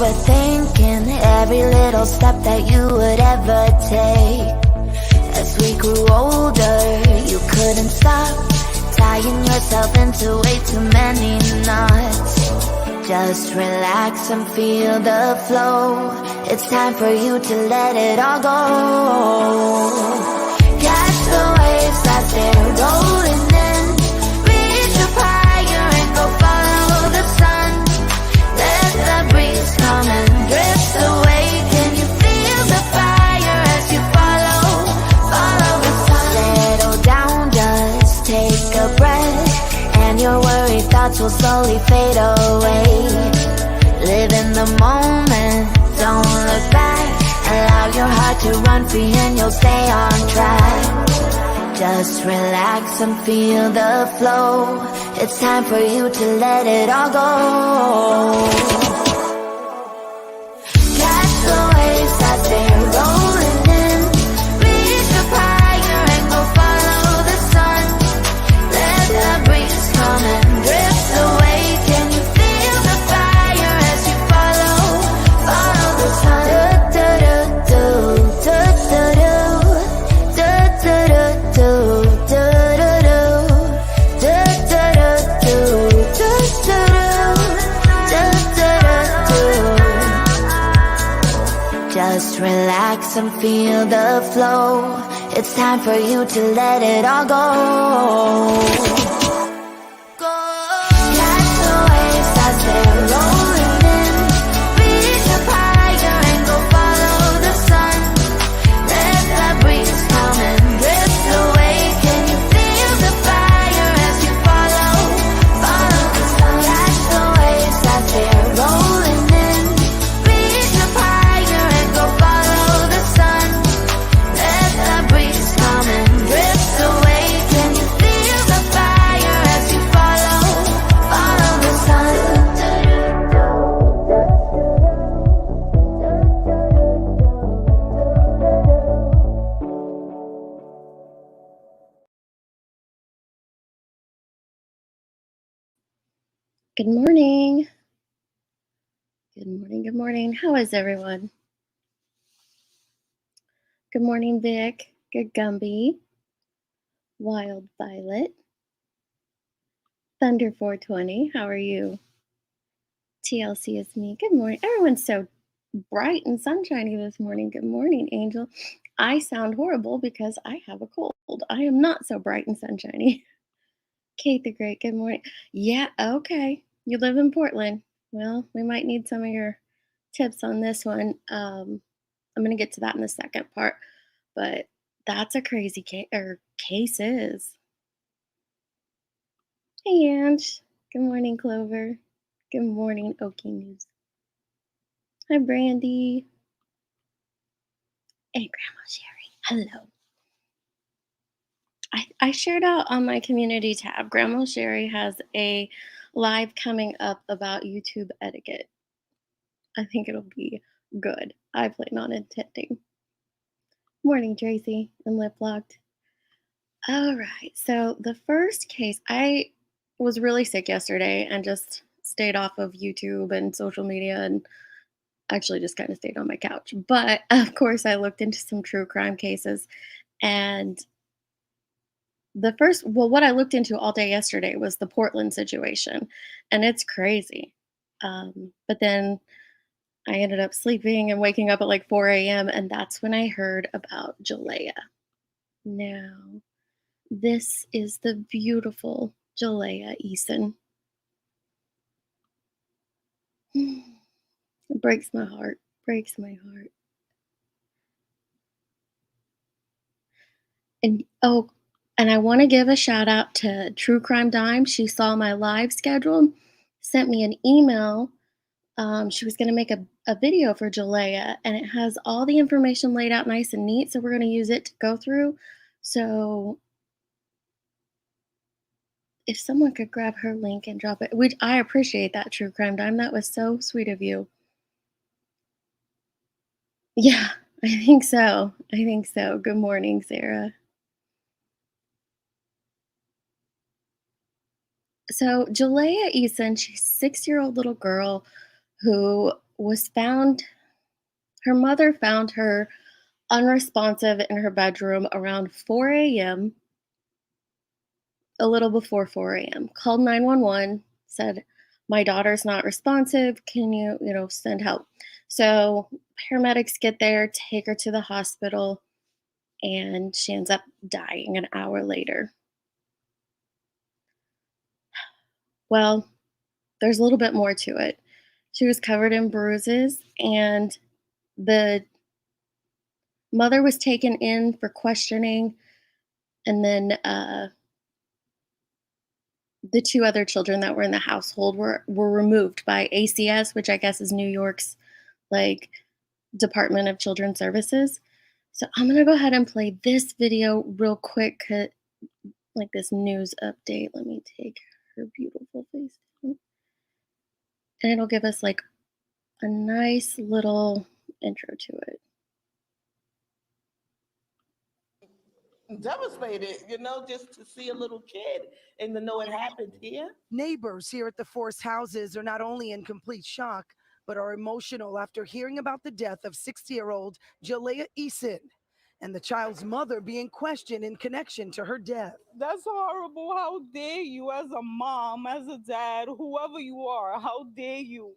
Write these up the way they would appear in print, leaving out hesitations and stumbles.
overthinking every little step that you would ever take. As we grew older, you couldn't stop tying yourself into way too many knots. Just relax and feel the flow. It's time for you to let it all go. Catch the waves as they're rolling in. Reach up higher and go follow the sun. Let the breeze come and drift away. Can you feel the fire as you follow the sun? Settle down, just take a breath, and your worried thoughts will slowly fade away. Live in the moment, don't look back. Allow your heart to run free and you'll stay on track. Just relax and feel the flow. It's time for you to let it all go. Catch the waves as they're rolling in. Reach up higher and go follow the sun. Let the breeze come and drift away. Can you feel the fire as you follow the sun? Just relax and feel the flow. It's time for you to let it all go. Catch the waves as they're rolling in. Reach up higher and go follow the sun. Let the breeze come and drift away. Can you feel the fire as you follow the sun? Catch the waves as they're rolling in. Reach up higher and go follow the sun. Let the breeze come and drift away. Can you feel the fire as you follow the sun? Good morning. Good morning. Good morning. How is everyone? Good morning, Vic. Good Gumby. Wild Violet. Thunder 420. How are you? TLC is me. Good morning. Everyone's so bright and sunshiny this morning. Good morning, Angel. I sound horrible because I have a cold. I am not so bright and sunshiny. Kate the Great. Good morning. Yeah, okay. You live in Portland. Well, we might need some of your tips on this one. I'm going to get to that in the second part, but that's a crazy cases. Hey, Ange. Good morning, Clover. Good morning, Okie News. Hi, Brandy. And Grandma Sherry. Hello. I shared out on my community tab. Grandma Sherry has a live coming up about YouTube etiquette. I think it'll be good. I plan on attending. Morning, Tracy and Lip Locked. All right. So the first case, I was really sick yesterday and just stayed off of YouTube and social media and actually just kind of stayed on my couch. But of course, I looked into some true crime cases. And what I looked into all day yesterday was the Portland situation. And it's crazy. But then I ended up sleeping and waking up at like 4 a.m. And that's when I heard about Jalayah. Now, this is the beautiful Jalaeyah Eason. It breaks my heart. Breaks my heart. And I want to give a shout out to True Crime Dime. She saw my live schedule, sent me an email. She was going to make a video for Jalayah, and it has all the information laid out nice and neat. So we're going to use it to go through. So if someone could grab her link and drop it, I appreciate that, True Crime Dime. That was so sweet of you. Yeah, I think so. Good morning, Sarah. So Jalaeyah Eason, she's a 6-year-old little girl who was found, her mother found her unresponsive in her bedroom around 4 a.m., a little before 4 a.m. Called 911, said, "My daughter's not responsive. Can you send help?" So paramedics get there, take her to the hospital, and she ends up dying an hour later. Well, there's a little bit more to it. She was covered in bruises, and the mother was taken in for questioning, and then the two other children that were in the household were removed by ACS, which I guess is New York's like Department of Children's Services. So I'm gonna go ahead and play this video real quick, like this news update. Let me take her beautiful face down, and it'll give us like a nice little intro to it. Devastated, just to see a little kid and to know it happened here. Neighbors here at the forced houses are not only in complete shock, but are emotional after hearing about the death of 60-year-old Jalaeyah Eason and the child's mother being questioned in connection to her death. That's horrible. How dare you, as a mom, as a dad, whoever you are, how dare you?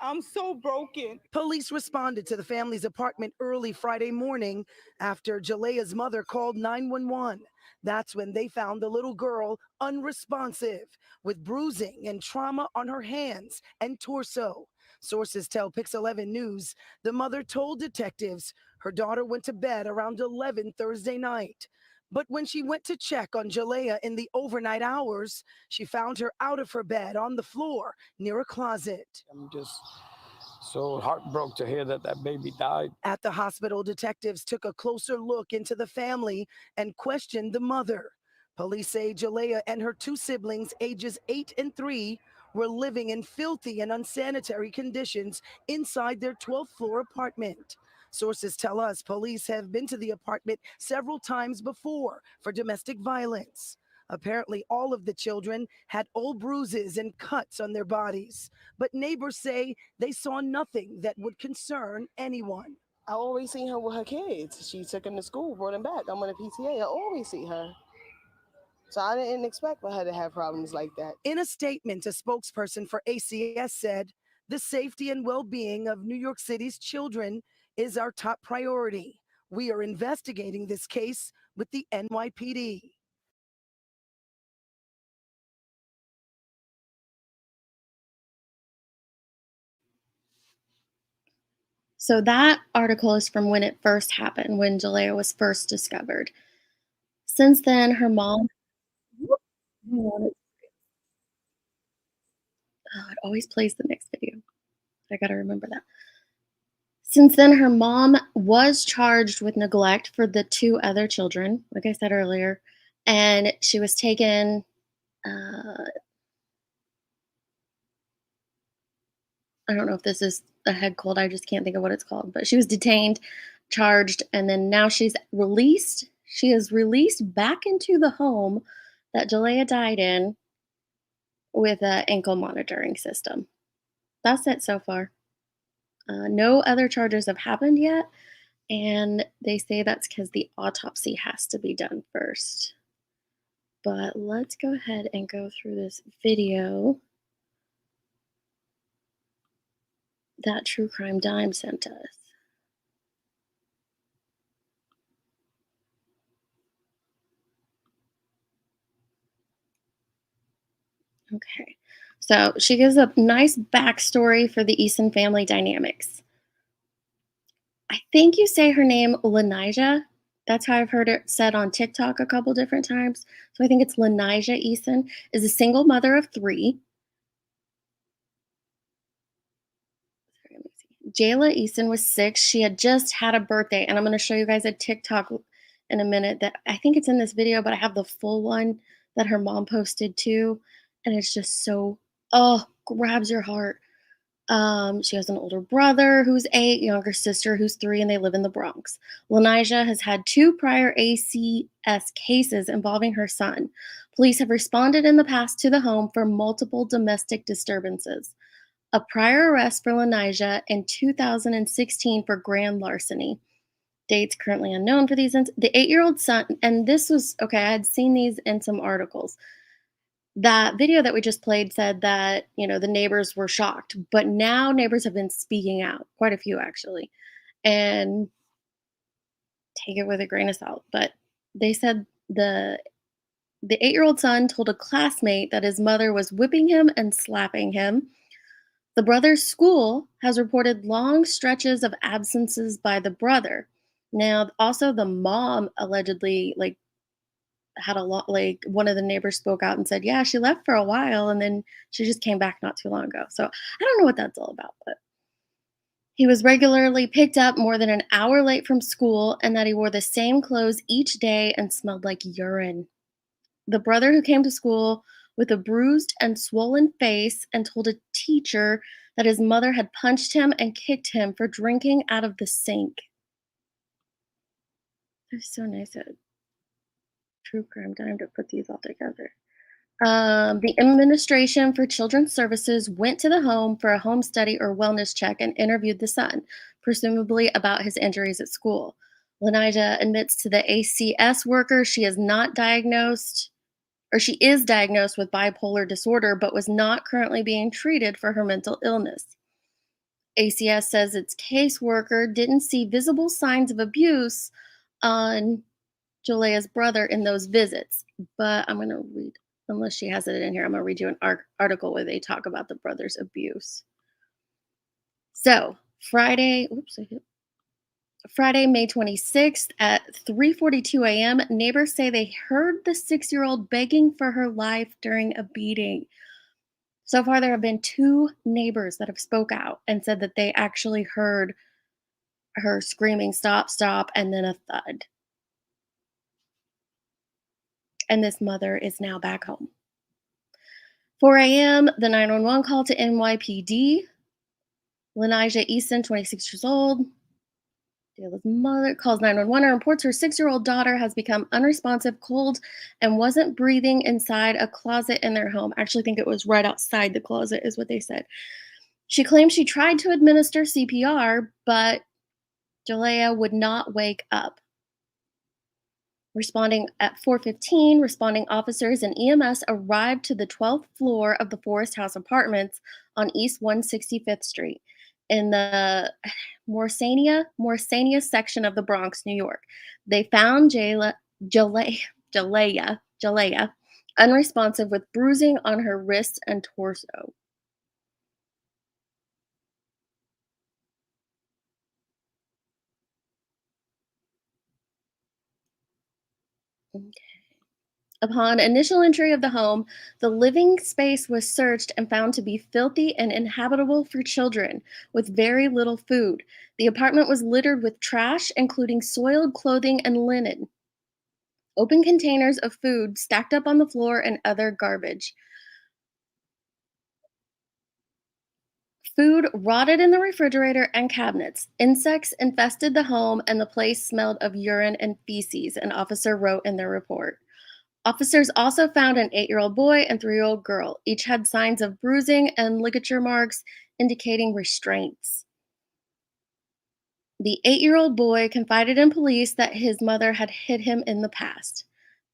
I'm so broken. Police responded to the family's apartment early Friday morning after Jalayah's mother called 911. That's when they found the little girl unresponsive with bruising and trauma on her hands and torso. Sources tell Pix 11 News the mother told detectives her daughter went to bed around 11 Thursday night. But when she went to check on Jalayah in the overnight hours, she found her out of her bed on the floor near a closet. I'm just so heartbroken to hear that that baby died. At the hospital, detectives took a closer look into the family and questioned the mother. Police say Jalayah and her two siblings, ages 8 and 3, were living in filthy and unsanitary conditions inside their 12th floor apartment. Sources tell us police have been to the apartment several times before for domestic violence. Apparently, all of the children had old bruises and cuts on their bodies, but neighbors say they saw nothing that would concern anyone. I always see her with her kids. She took them to school, brought them back. I'm on a PTA. I always see her. So I didn't expect for her to have problems like that. In a statement, a spokesperson for ACS said, "The safety and well-being of New York City's children is our top priority. We are investigating this case with the NYPD." So that article is from when it first happened, when Jalayah was first discovered. Since then, her mom. It always plays the next video. I gotta remember that. Since then, her mom was charged with neglect for the two other children, like I said earlier, and she was taken. I don't know if this is a head cold. I just can't think of what it's called. But she was detained, charged, and then now she's released. She is released back into the home that Jalayah died in with an ankle monitoring system. That's it so far. No other charges have happened yet, and they say that's because the autopsy has to be done first. But let's go ahead and go through this video that True Crime Dime sent us. Okay, so she gives a nice backstory for the Eason family dynamics. I think you say her name Lynija. That's how I've heard it said on TikTok a couple different times. So I think it's Lynija Eason, is a single mother of 3. Jalaeyah Eason was 6. She had just had a birthday, and I'm going to show you guys a TikTok in a minute that I think it's in this video, but I have the full one that her mom posted too, and it's just so, grabs your heart. She has an older brother who's 8, younger sister who's 3, and they live in the Bronx. Lynija has had 2 prior ACS cases involving her son. Police have responded in the past to the home for multiple domestic disturbances. a prior arrest for Lynija in 2016 for grand larceny. Dates currently unknown for these. The 8-year-old son, and this was okay, I had seen these in some articles. That video that we just played said that, the neighbors were shocked, but now neighbors have been speaking out, quite a few actually. And take it with a grain of salt, but they said the 8-year-old son told a classmate that his mother was whipping him and slapping him. The brother's school has reported long stretches of absences by the brother. Now, also the mom allegedly had a lot, one of the neighbors spoke out and said, yeah, she left for a while and then she just came back not too long ago. So I don't know what that's all about, but he was regularly picked up more than an hour late from school and that he wore the same clothes each day and smelled like urine. The brother who came to school with a bruised and swollen face and told a teacher that his mother had punched him and kicked him for drinking out of the sink. They're so nice at true crime time to put these all together. The Administration for Children's Services went to the home for a home study or wellness check and interviewed the son, presumably about his injuries at school. Lynija admits to the ACS worker she is diagnosed with bipolar disorder, but was not currently being treated for her mental illness. ACS says its caseworker didn't see visible signs of abuse on Jalayah's brother in those visits, but I'm going to read, unless she has it in here, I'm going to read you an article where they talk about the brother's abuse. So, Friday, May 26th at 3:42 a.m., neighbors say they heard the 6-year-old begging for her life during a beating. So far, there have been 2 neighbors that have spoke out and said that they actually heard her screaming, "Stop, stop," and then a thud. And this mother is now back home. 4 a.m., the 911 call to NYPD. Lynija Eason, 26 years old, Jalayah's mother, calls 911 and reports her 6-year-old daughter has become unresponsive, cold, and wasn't breathing inside a closet in their home. I actually think it was right outside the closet is what they said. She claims she tried to administer CPR, but Jalayah would not wake up. Responding at 4:15, responding officers and EMS arrived to the 12th floor of the Forest House Apartments on East 165th Street in the Morsania section of the Bronx, New York. They found Jalayah unresponsive with bruising on her wrists and torso. Okay. Upon initial entry of the home, the living space was searched and found to be filthy and inhabitable for children, with very little food. The apartment was littered with trash, including soiled clothing and linen, open containers of food stacked up on the floor, and other garbage. Food rotted in the refrigerator and cabinets. Insects infested the home, and the place smelled of urine and feces, an officer wrote in their report. Officers also found an 8-year-old boy and 3-year-old girl. Each had signs of bruising and ligature marks indicating restraints. The 8-year-old boy confided in police that his mother had hit him in the past.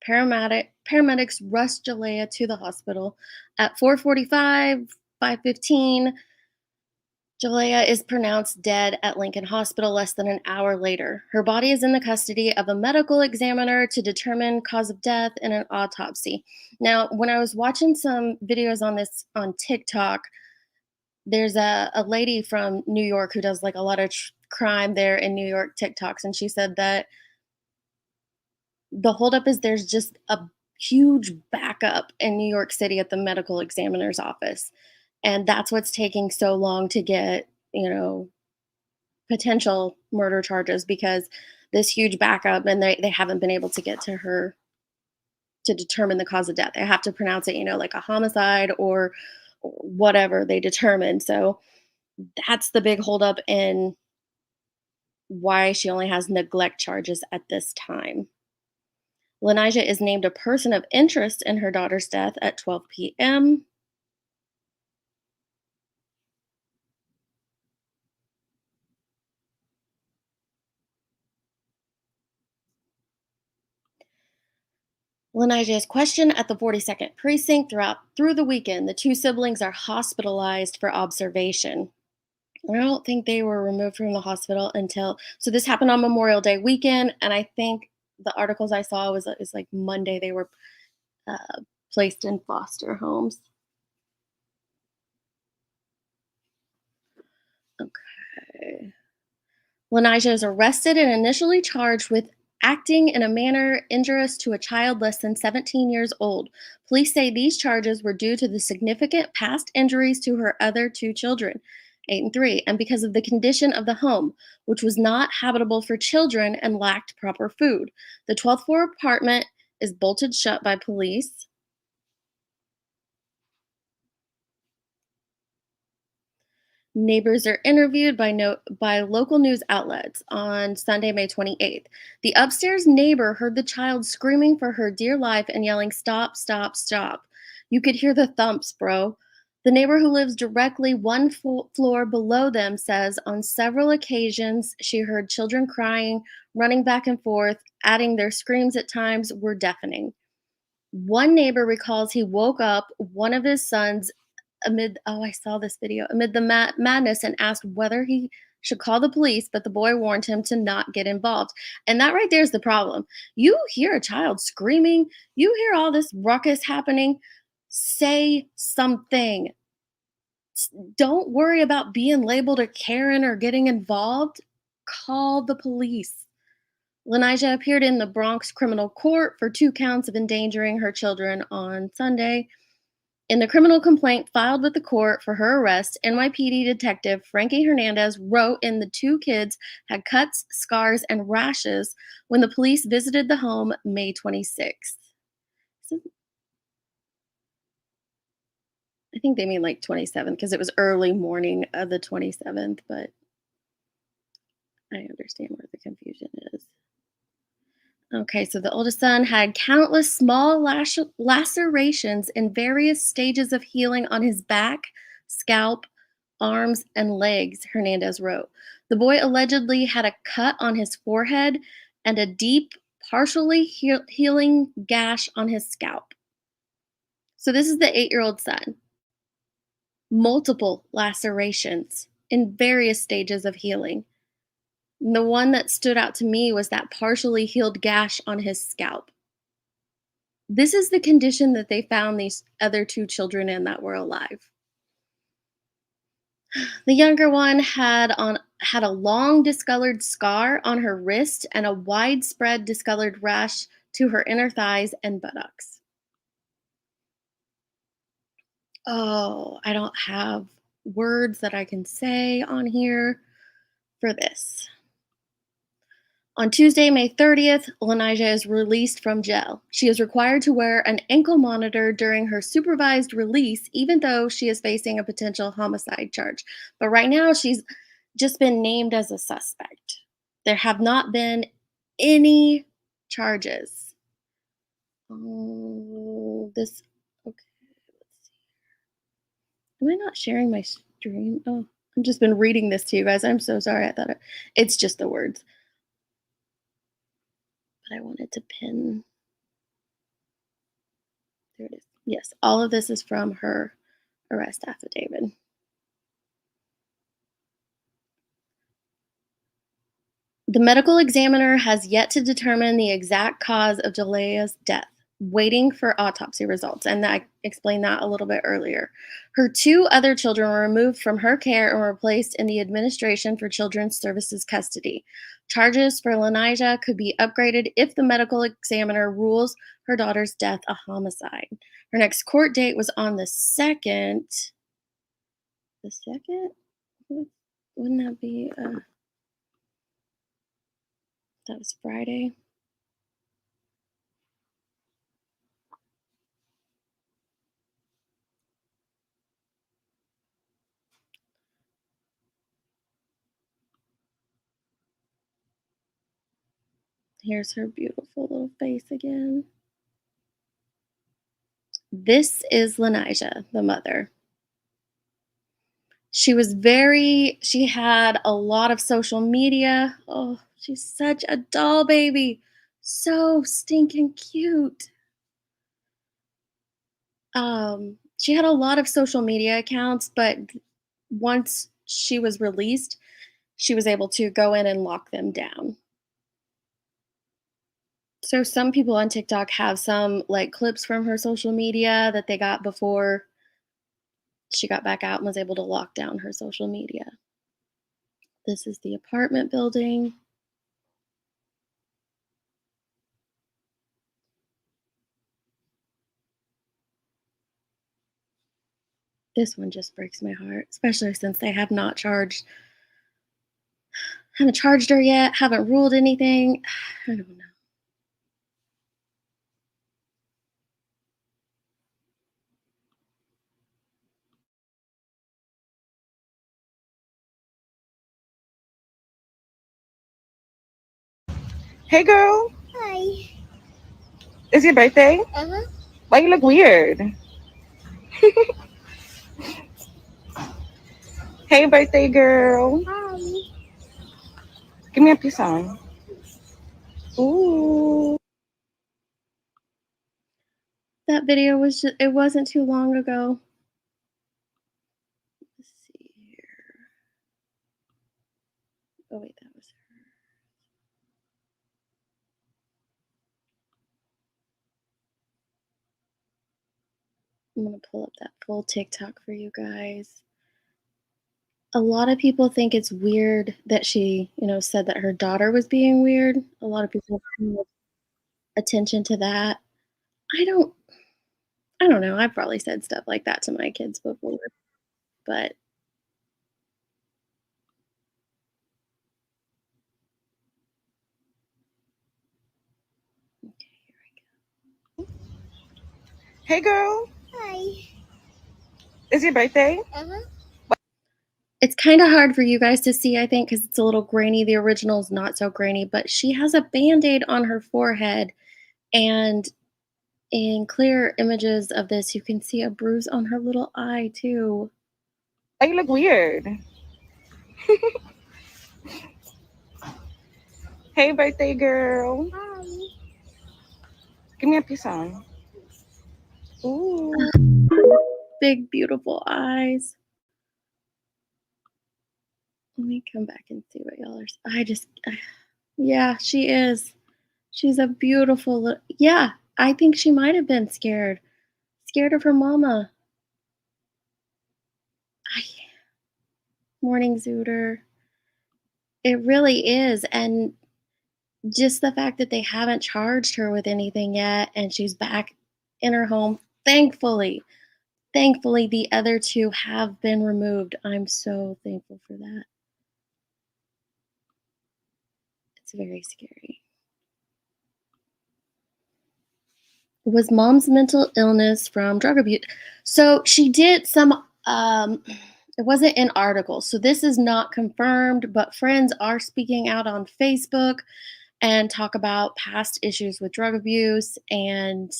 Paramedics rushed Jalayah to the hospital. At 4:45, 5:15, Jalayah is pronounced dead at Lincoln Hospital less than an hour later. Her body is in the custody of a medical examiner to determine cause of death in an autopsy. Now, when I was watching some videos on this on TikTok, there's a lady from New York who does a lot of crime there in New York TikToks, and she said that the holdup is there's just a huge backup in New York City at the medical examiner's office. And that's what's taking so long to get, potential murder charges because this huge backup and they haven't been able to get to her to determine the cause of death. They have to pronounce it, like a homicide or whatever they determine. So that's the big holdup in why she only has neglect charges at this time. Lynija is named a person of interest in her daughter's death at 12 p.m. Lynija is questioned at the 42nd precinct through the weekend. The two siblings are hospitalized for observation. I don't think they were removed from the hospital until, so this happened on Memorial Day weekend, and I think the articles I saw is like Monday they were placed in foster homes. Okay. Lynija is arrested and initially charged with acting in a manner injurious to a child less than 17 years old. Police say these charges were due to the significant past injuries to her other two children, 8 and 3, and because of the condition of the home, which was not habitable for children and lacked proper food. The 12th floor apartment is bolted shut by police. Neighbors are interviewed by local news outlets on Sunday, May 28th. The upstairs neighbor heard the child screaming for her dear life and yelling, "Stop, stop, stop." You could hear the thumps, bro. The neighbor who lives directly one floor below them says on several occasions she heard children crying, running back and forth, adding their screams at times were deafening. One neighbor recalls he woke up one of his sons I saw this video, amid the madness and asked whether he should call the police, but the boy warned him to not get involved. And that right there is the problem. You hear a child screaming, you hear all this ruckus happening, say something. Don't worry about being labeled a Karen or getting involved. Call the police. Lynija appeared in the Bronx criminal court for 2 counts of endangering her children on Sunday. In the criminal complaint filed with the court for her arrest, NYPD detective Frankie Hernandez wrote in the 2 kids had cuts, scars, and rashes when the police visited the home May 26th. So, I think they mean like 27th because it was early morning of the 27th, but I understand where the confusion is. Okay, so the oldest son had countless small lacerations in various stages of healing on his back, scalp, arms, and legs, Hernandez wrote. The boy allegedly had a cut on his forehead and a deep, partially healing gash on his scalp. So this is the 8-year-old son. Multiple lacerations in various stages of healing. And the one that stood out to me was that partially healed gash on his scalp. This is the condition that they found these other 2 children in that were alive. The younger one had a long discolored scar on her wrist and a widespread discolored rash to her inner thighs and buttocks. Oh, I don't have words that I can say on here for this. On Tuesday, May 30th, Lynija is released from jail. She is required to wear an ankle monitor during her supervised release, even though she is facing a potential homicide charge. But right now, she's just been named as a suspect. There have not been any charges. Oh, okay, let's see. Am I not sharing my stream? Oh, I've just been reading this to you guys. I'm so sorry. I thought it's just the words. But I wanted to pin. There it is. Yes, all of this is from her arrest affidavit. The medical examiner has yet to determine the exact cause of Jalayah's death, waiting for autopsy results, and I explained that a little bit earlier. Her 2 other children were removed from her care and were placed in the Administration for Children's Services custody. Charges for Lynija could be upgraded if the medical examiner rules her daughter's death a homicide. Her next court date was on the 2nd. The 2nd? Wouldn't that be... that was Friday. Here's her beautiful little face again. This is Lynija, the mother. She had a lot of social media. Oh, she's such a doll baby. So stinking cute. She had a lot of social media accounts, but once she was released, she was able to go in and lock them down. So some people on TikTok have some like clips from her social media that they got before she got back out and was able to lock down her social media. This is the apartment building. This one just breaks my heart, especially since they haven't charged her yet, haven't ruled anything. I don't know. Hey, girl. Hi. It's your birthday? Uh-huh. Why you look weird? Hey, birthday girl. Hi. Give me a peace sign. Ooh. That video it wasn't too long ago. Let's see here. Oh wait, that was her. I'm gonna pull up that full TikTok for you guys. A lot of people think it's weird that she, said that her daughter was being weird. A lot of people pay attention to that. I don't I don't know. I've probably said stuff like that to my kids before, but okay, here we go. Hey, girl. Hi. It's your birthday? Uh-huh. It's kind of hard for you guys to see, I think, because it's a little grainy. The original is not so grainy, but she has a Band-Aid on her forehead, and in clear images of this, you can see a bruise on her little eye too. Why you look weird? Hey, birthday girl. Hi. Give me a peace sign. Ooh. Big, beautiful eyes. Let me come back and see what y'all are. Yeah, she is. She's a beautiful little. Yeah, I think she might have been scared of her mama. I, Morning Zooter. It really is, and just the fact that they haven't charged her with anything yet, and she's back in her home. Thankfully, the other two have been removed. I'm so thankful for that. It's very scary. Was mom's mental illness from drug abuse? So she did some, it wasn't in articles. So this is not confirmed, but friends are speaking out on Facebook and talk about past issues with drug abuse. And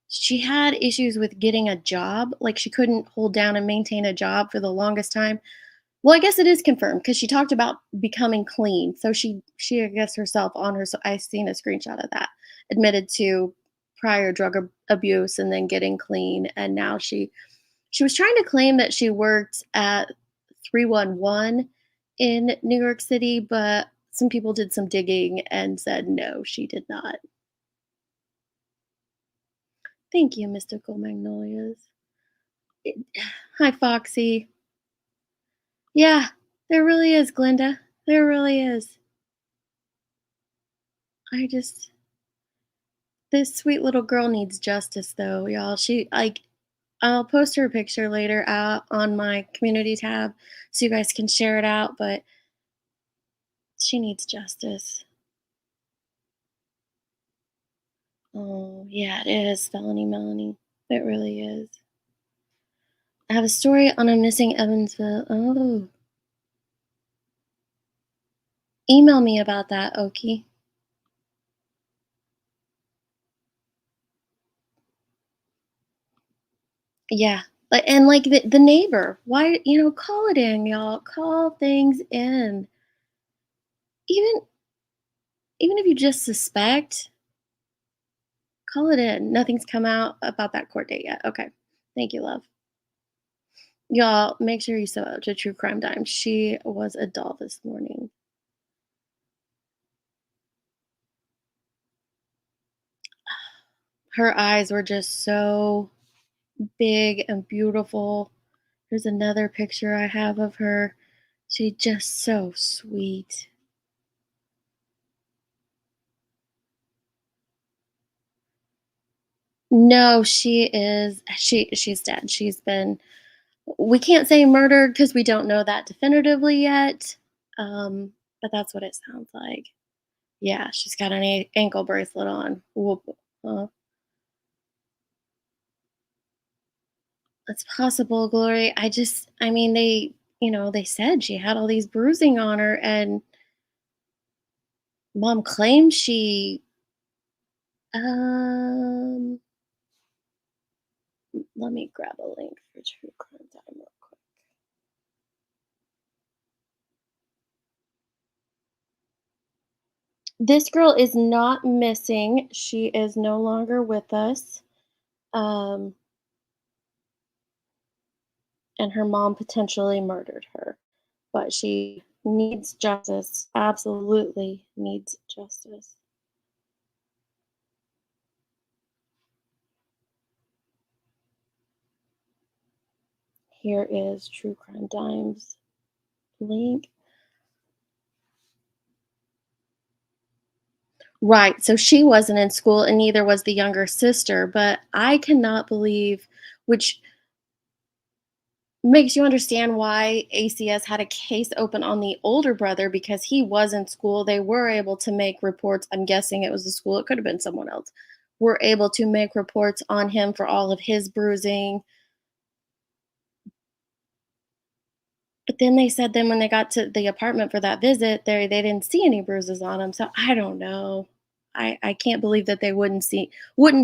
she had issues with getting a job. Like she couldn't hold down and maintain a job for the longest time. Well, I guess it is confirmed because she talked about becoming clean. So she I guess herself on her. So I seen a screenshot of that. Admitted to prior drug abuse and then getting clean, and now she was trying to claim that she worked at 311 in New York City, but some people did some digging and said no, she did not. Thank you, Mystical Magnolias. Hi, Foxy. Yeah, there really is, Glinda. There really is. I just This sweet little girl needs justice though, y'all. I'll post her picture later out on my community tab so you guys can share it out, but she needs justice. Oh, yeah, it is, Felony Melanie. It really is. I have a story on a missing Evansville. Oh. Email me about that, Oki. Yeah. Like the neighbor. Why, call it in, y'all. Call things in. Even if you just suspect, Call it in. Nothing's come out about that court date yet. Okay. Thank you, love. Y'all, make sure you sub out to True Crime Dime. She was a doll this morning. Her eyes were just so big and beautiful. There's another picture I have of her. She's just so sweet. No, she's dead. We can't say murdered because we don't know that definitively yet. But that's what it sounds like. Yeah, she's got an ankle bracelet on. Whoop. It's possible, Glory. They said she had all these bruising on her, and mom claims she, um, let me grab a link for True Crime Time real quick. This girl is not missing. She is no longer with us. And her mom potentially murdered her. But she needs justice. Absolutely needs justice. Here is True Crime Dime's link. Right. So she wasn't in school, and neither was the younger sister. But I cannot believe, which makes you understand why ACS had a case open on the older brother, because he was in school. They were able to make reports. I'm guessing it was the school. It could have been someone else. Were able to make reports on him for all of his bruising. But then they said when they got to the apartment for that visit, they didn't see any bruises on him. So I don't know. I can't believe that they wouldn't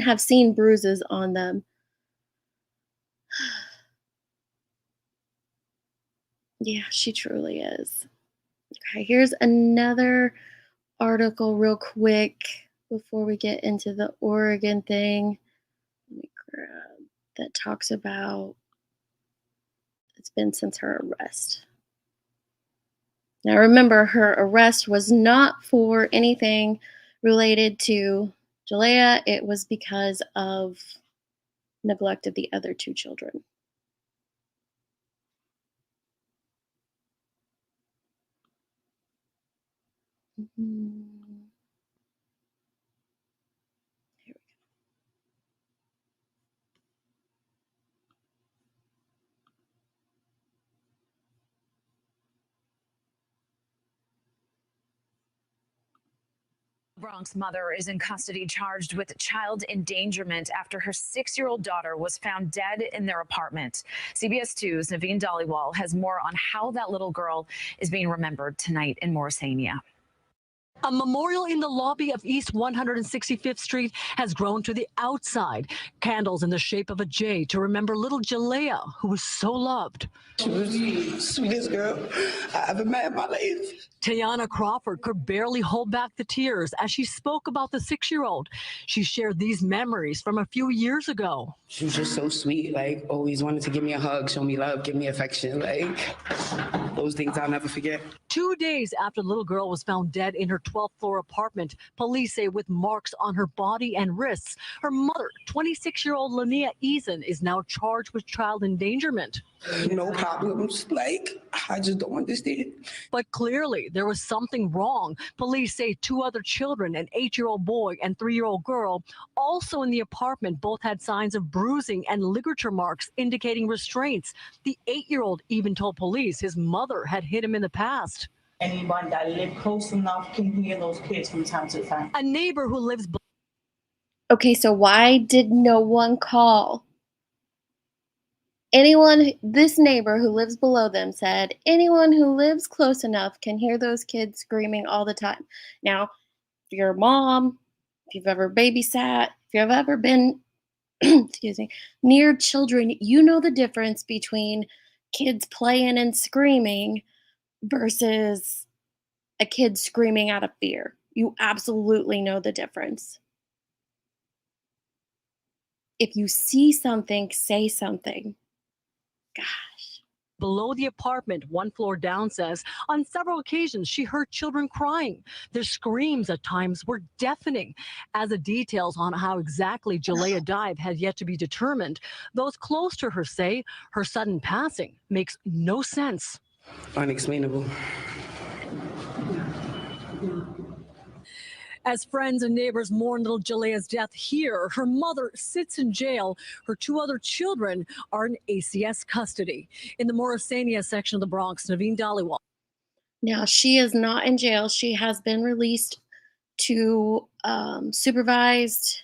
have seen bruises on them. Yeah, she truly is. Okay, here's another article real quick before we get into the Oregon thing. Let me grab that talks about it's been since her arrest. Now remember, her arrest was not for anything related to Jalayah. It was because of neglect of the other two children. Here we go. Bronx mother is in custody charged with child endangerment after her 6-year-old daughter was found dead in their apartment. CBS 2's Naveen Dhaliwal has more on how that little girl is being remembered tonight in Morrisania. A memorial in the lobby of East 165th Street has grown to the outside. Candles in the shape of a J to remember little Jalayah, who was so loved. She was the sweetest girl I ever met in my life. Tayana Crawford could barely hold back the tears as she spoke about the 6-year-old. She shared these memories from a few years ago. She was just so sweet, like always wanted to give me a hug, show me love, give me affection, like those things I'll never forget. 2 days after the little girl was found dead in her 12th floor apartment, police say with marks on her body and wrists, her mother, 26-year-old Lynija Eason, is now charged with child endangerment. No problems, like I just don't understand. But clearly there was something wrong. Police say 2 other children, an 8-year-old boy and 3-year-old girl, also in the apartment, both had signs of bruising and ligature marks indicating restraints. The 8-year-old even told police his mother had hit him in the past. Anyone that live close enough can hear those kids from time to time. A neighbor who lives... Okay, so why did no one call? This neighbor who lives below them said, anyone who lives close enough can hear those kids screaming all the time. Now, if you're a mom, if you've ever babysat, if you've ever been, excuse me, near children, you know the difference between kids playing and screaming versus a kid screaming out of fear. You absolutely know the difference. if you see something, say something. Gosh. Below the apartment, one floor down, says on several occasions she heard children crying. Their screams at times were deafening. As the details on how exactly Jalayah died had yet to be determined, those close to her say her sudden passing makes no sense. Unexplainable. As friends and neighbors mourn little Jalayah's death here, her mother sits in jail. Her two other children are in ACS custody. In the Morrisania section of the Bronx, Naveen Dhaliwal. Now, she is not in jail. She has been released to supervised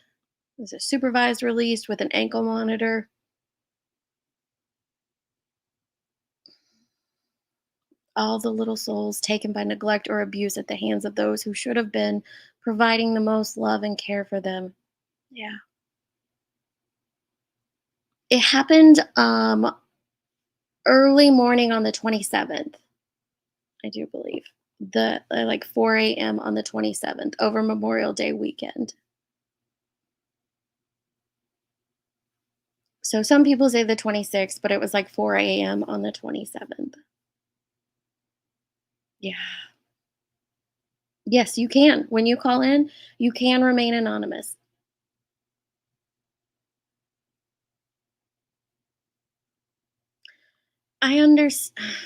release with an ankle monitor. All the little souls taken by neglect or abuse at the hands of those who should have been providing the most love and care for them. Yeah. It happened early morning on the 27th, I do believe. Like 4 a.m. on the 27th, over Memorial Day weekend. So some people say the 26th, but it was like 4 a.m. on the 27th. Yeah. Yes, you can. When you call in, you can remain anonymous. I understand.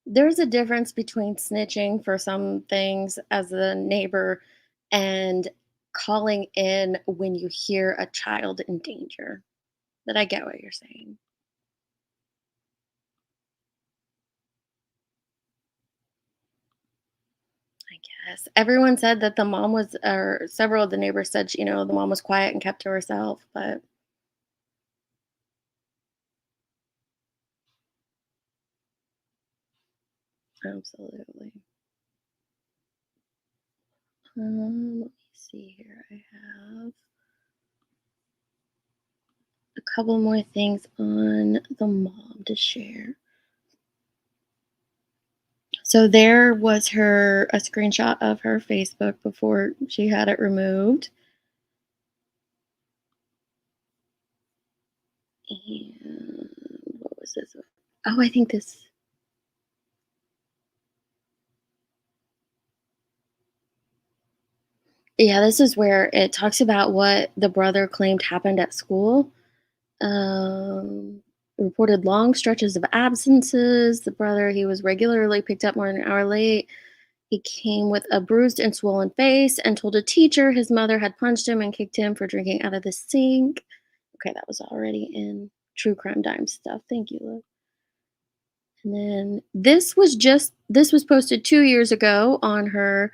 There's a difference between snitching for some things as a neighbor and calling in when you hear a child in danger. But I get what you're saying. I guess. Everyone said that the mom was, or several of the neighbors said, the mom was quiet and kept to herself, but absolutely. Let me see here. I have a couple more things on the mom to share. So there was a screenshot of her Facebook before she had it removed. And what was this? Oh, I think this. Yeah, this is where it talks about what the brother claimed happened at school. Reported long stretches of absences. The brother, he was regularly picked up more than an hour late. He came with a bruised and swollen face and told a teacher his mother had punched him and kicked him for drinking out of the sink. Okay, that was already in True Crime Dime stuff. Thank you, Liv. And then this was posted 2 years ago on her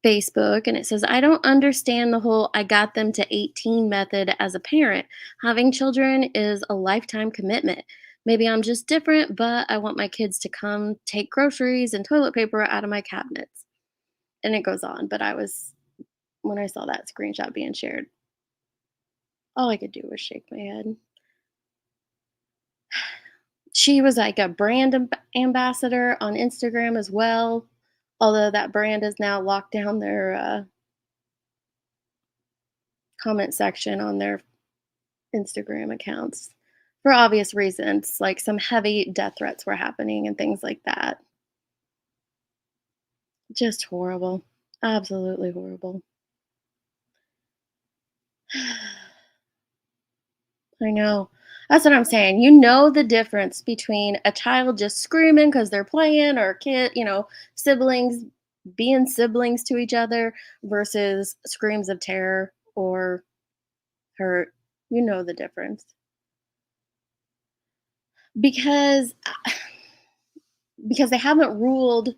Facebook, and it says, I don't understand the whole I got them to 18 method as a parent. Having children is a lifetime commitment. Maybe I'm just different, but I want my kids to come take groceries and toilet paper out of my cabinets. And it goes on, but when I saw that screenshot being shared, all I could do was shake my head. She was like a brand ambassador on Instagram as well, although that brand has now locked down their comment section on their Instagram accounts for obvious reasons, like some heavy death threats were happening and things like that. Just horrible. Absolutely horrible. I know. That's what I'm saying. You know the difference between a child just screaming because they're playing, or siblings being siblings to each other versus screams of terror or hurt. You know the difference. Because they haven't ruled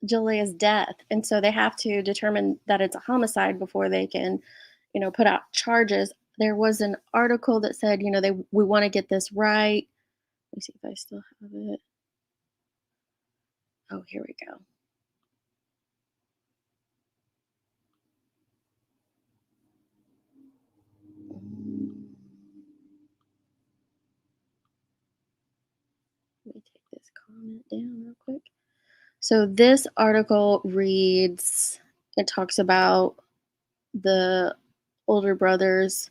Jalayah's death, and so they have to determine that it's a homicide before they can, put out charges. There was an article that said, we want to get this right. Let me see if I still have it. Oh, here we go. Let me take this comment down real quick. So this article reads, it talks about the older brother's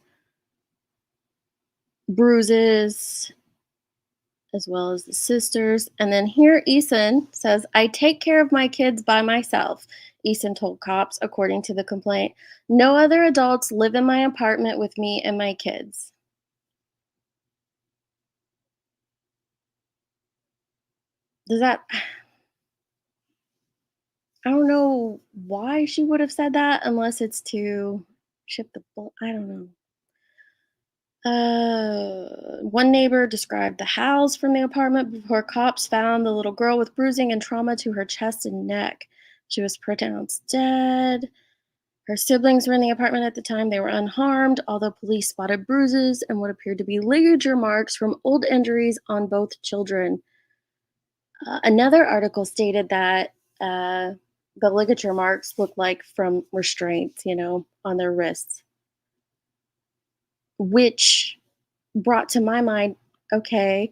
bruises, as well as the sisters. And then here Eason says, I take care of my kids by myself, Eason told cops, according to the complaint. No other adults live in my apartment with me and my kids. Does that, I don't know why she would have said that unless it's to chip the bull. I don't know. One neighbor described the howls from the apartment before cops found the little girl with bruising and trauma to her chest and neck. She was pronounced dead. Her siblings were in the apartment at the time. They were unharmed, although police spotted bruises and what appeared to be ligature marks from old injuries on both children. Another article stated that the ligature marks looked like from restraints, on their wrists, which brought to my mind, okay,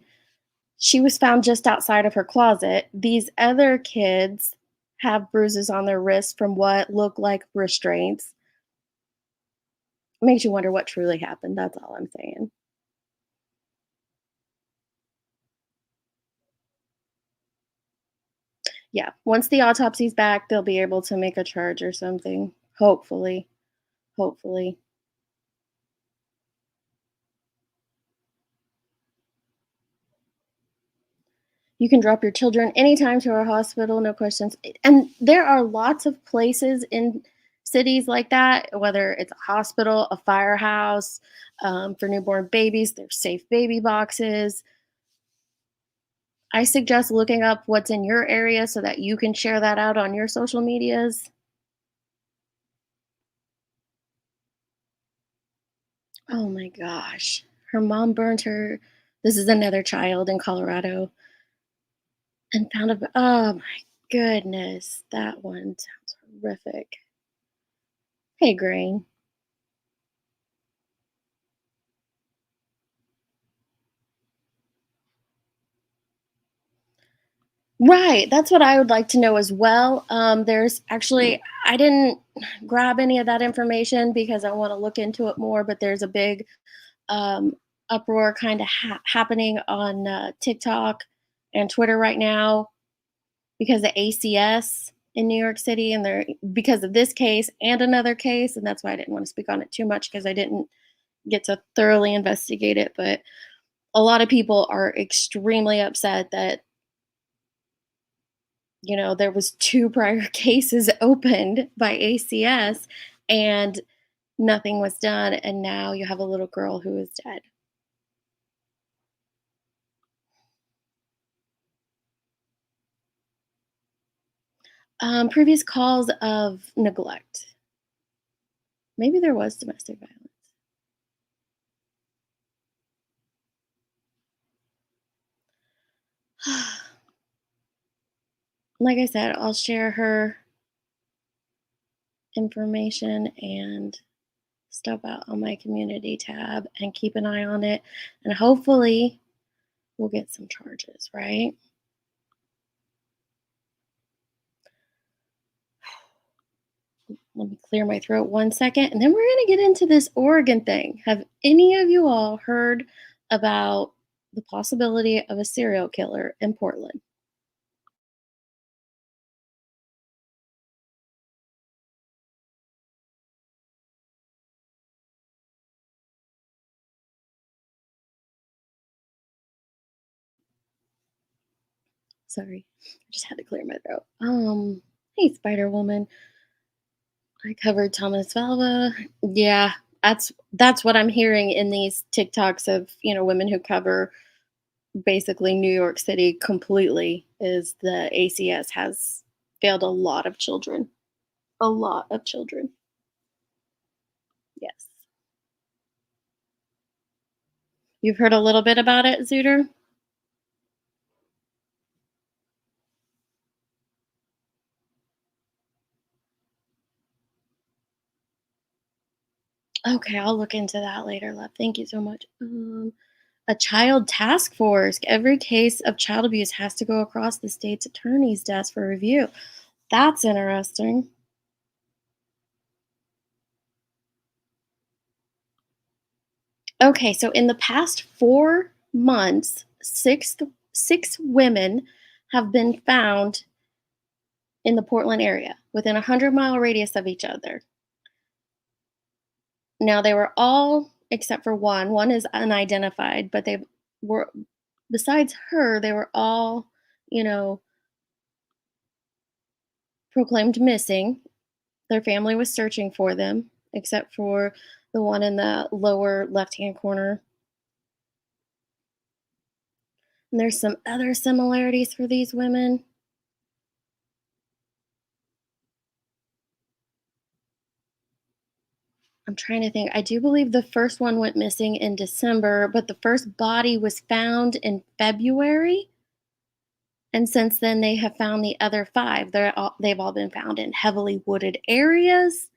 she was found just outside of her closet. These other kids have bruises on their wrists from what look like restraints. Makes you wonder what truly happened. That's all I'm saying. Yeah, once the autopsy's back, they'll be able to make a charge or something. Hopefully. Hopefully. You can drop your children anytime to our hospital, no questions. And there are lots of places in cities like that, whether it's a hospital, a firehouse, for newborn babies, there's safe baby boxes. I suggest looking up what's in your area so that you can share that out on your social medias. Oh my gosh. Her mom burned her. This is another child in Colorado and found a. Oh my goodness. That one sounds horrific. Hey, Grain. Right. That's what I would like to know as well. There's actually, I didn't grab any of that information because I want to look into it more, but there's a big um, uproar kind of happening on TikTok and Twitter right now because of ACS in New York City, and they're because of this case and another case, and that's why I didn't want to speak on it too much because I didn't get to thoroughly investigate it. But a lot of people are extremely upset that there was two prior cases opened by ACS and nothing was done, and now you have a little girl who is dead. Previous calls of neglect. Maybe there was domestic violence. Like I said, I'll share her information and stuff out on my community tab and keep an eye on it. And hopefully we'll get some charges, right? Let me clear my throat 1 second, and then we're going to get into this Oregon thing. Have any of you all heard about the possibility of a serial killer in Portland? Sorry, I just had to clear my throat. Hey, Spider Woman. I covered Thomas Valva. Yeah, that's what I'm hearing in these TikToks of women who cover basically New York City completely. Is the ACS has failed a lot of children, a lot of children. Yes, you've heard a little bit about it, Zuder. Okay, I'll look into that later, love. Thank you so much. A child task force. Every case of child abuse has to go across the state's attorney's desk for review. That's interesting. Okay, so in the past 4 months, six women have been found in the Portland area within a 100-mile radius of each other. Now they were all, except for one is unidentified, but they were, besides her, they were all, you know, proclaimed missing. Their family was searching for them, except for the one in the lower left-hand corner. And there's some other similarities for these women. I'm trying to think. I do believe the first one went missing in December, but the first body was found in February. And since then, they have found the other 5. They've all been found in heavily wooded areas.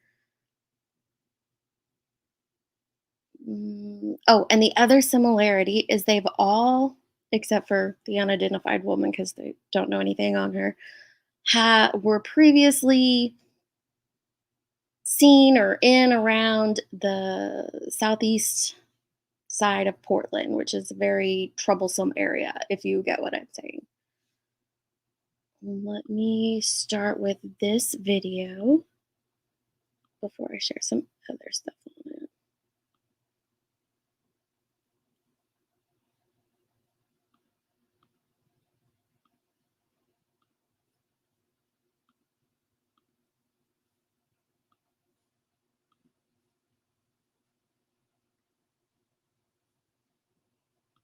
Oh, and the other similarity is they've all, except for the unidentified woman because they don't know anything on her, were previously seen or in around the southeast side of Portland, which is a very troublesome area, if you get what I'm saying. Let me start with this video before I share some other stuff on it.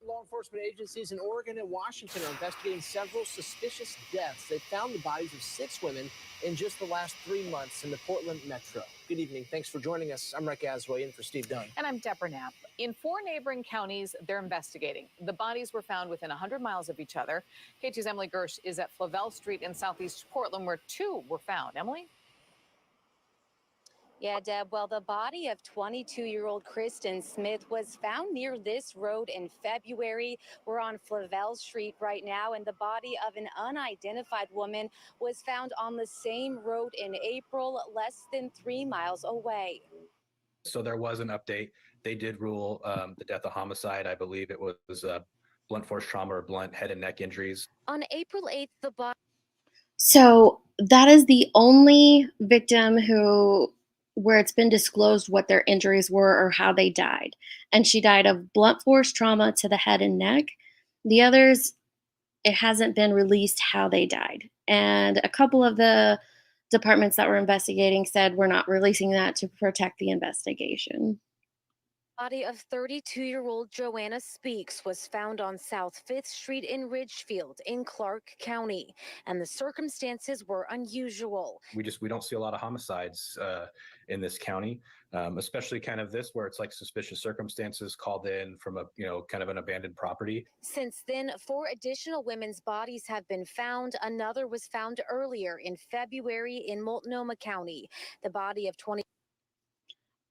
Law enforcement agencies in Oregon and Washington are investigating several suspicious deaths. They found the bodies of 6 women in just the last 3 months in the Portland metro. Good evening. Thanks for joining us. I'm Rick Asway in for Steve Dunn. And I'm Deborah Knapp. In 4 neighboring counties, they're investigating. The bodies were found within 100 miles of each other. KT's Emily Gersh is at Flavel Street in southeast Portland, where 2 were found. Emily? Yeah, Deb. Well, the body of 22-year-old Kristen Smith was found near this road in February. We're on Flavel Street right now, and the body of an unidentified woman was found on the same road in April, less than 3 miles away. So there was an update. They did rule the death a homicide. I believe it was blunt force trauma or blunt head and neck injuries. On April 8th, the body... So that is the only victim where it's been disclosed what their injuries were or how they died. And she died of blunt force trauma to the head and neck. The others, it hasn't been released how they died. And a couple of the departments that were investigating said we're not releasing that to protect the investigation. Body of 32-year-old Joanna Speaks was found on South 5th Street in Ridgefield in Clark County, and the circumstances were unusual. We don't see a lot of homicides in this county, especially kind of this where it's like suspicious circumstances called in from a kind of an abandoned property. Since then, 4 additional women's bodies have been found. Another was found earlier in February in Multnomah County. The body of 20.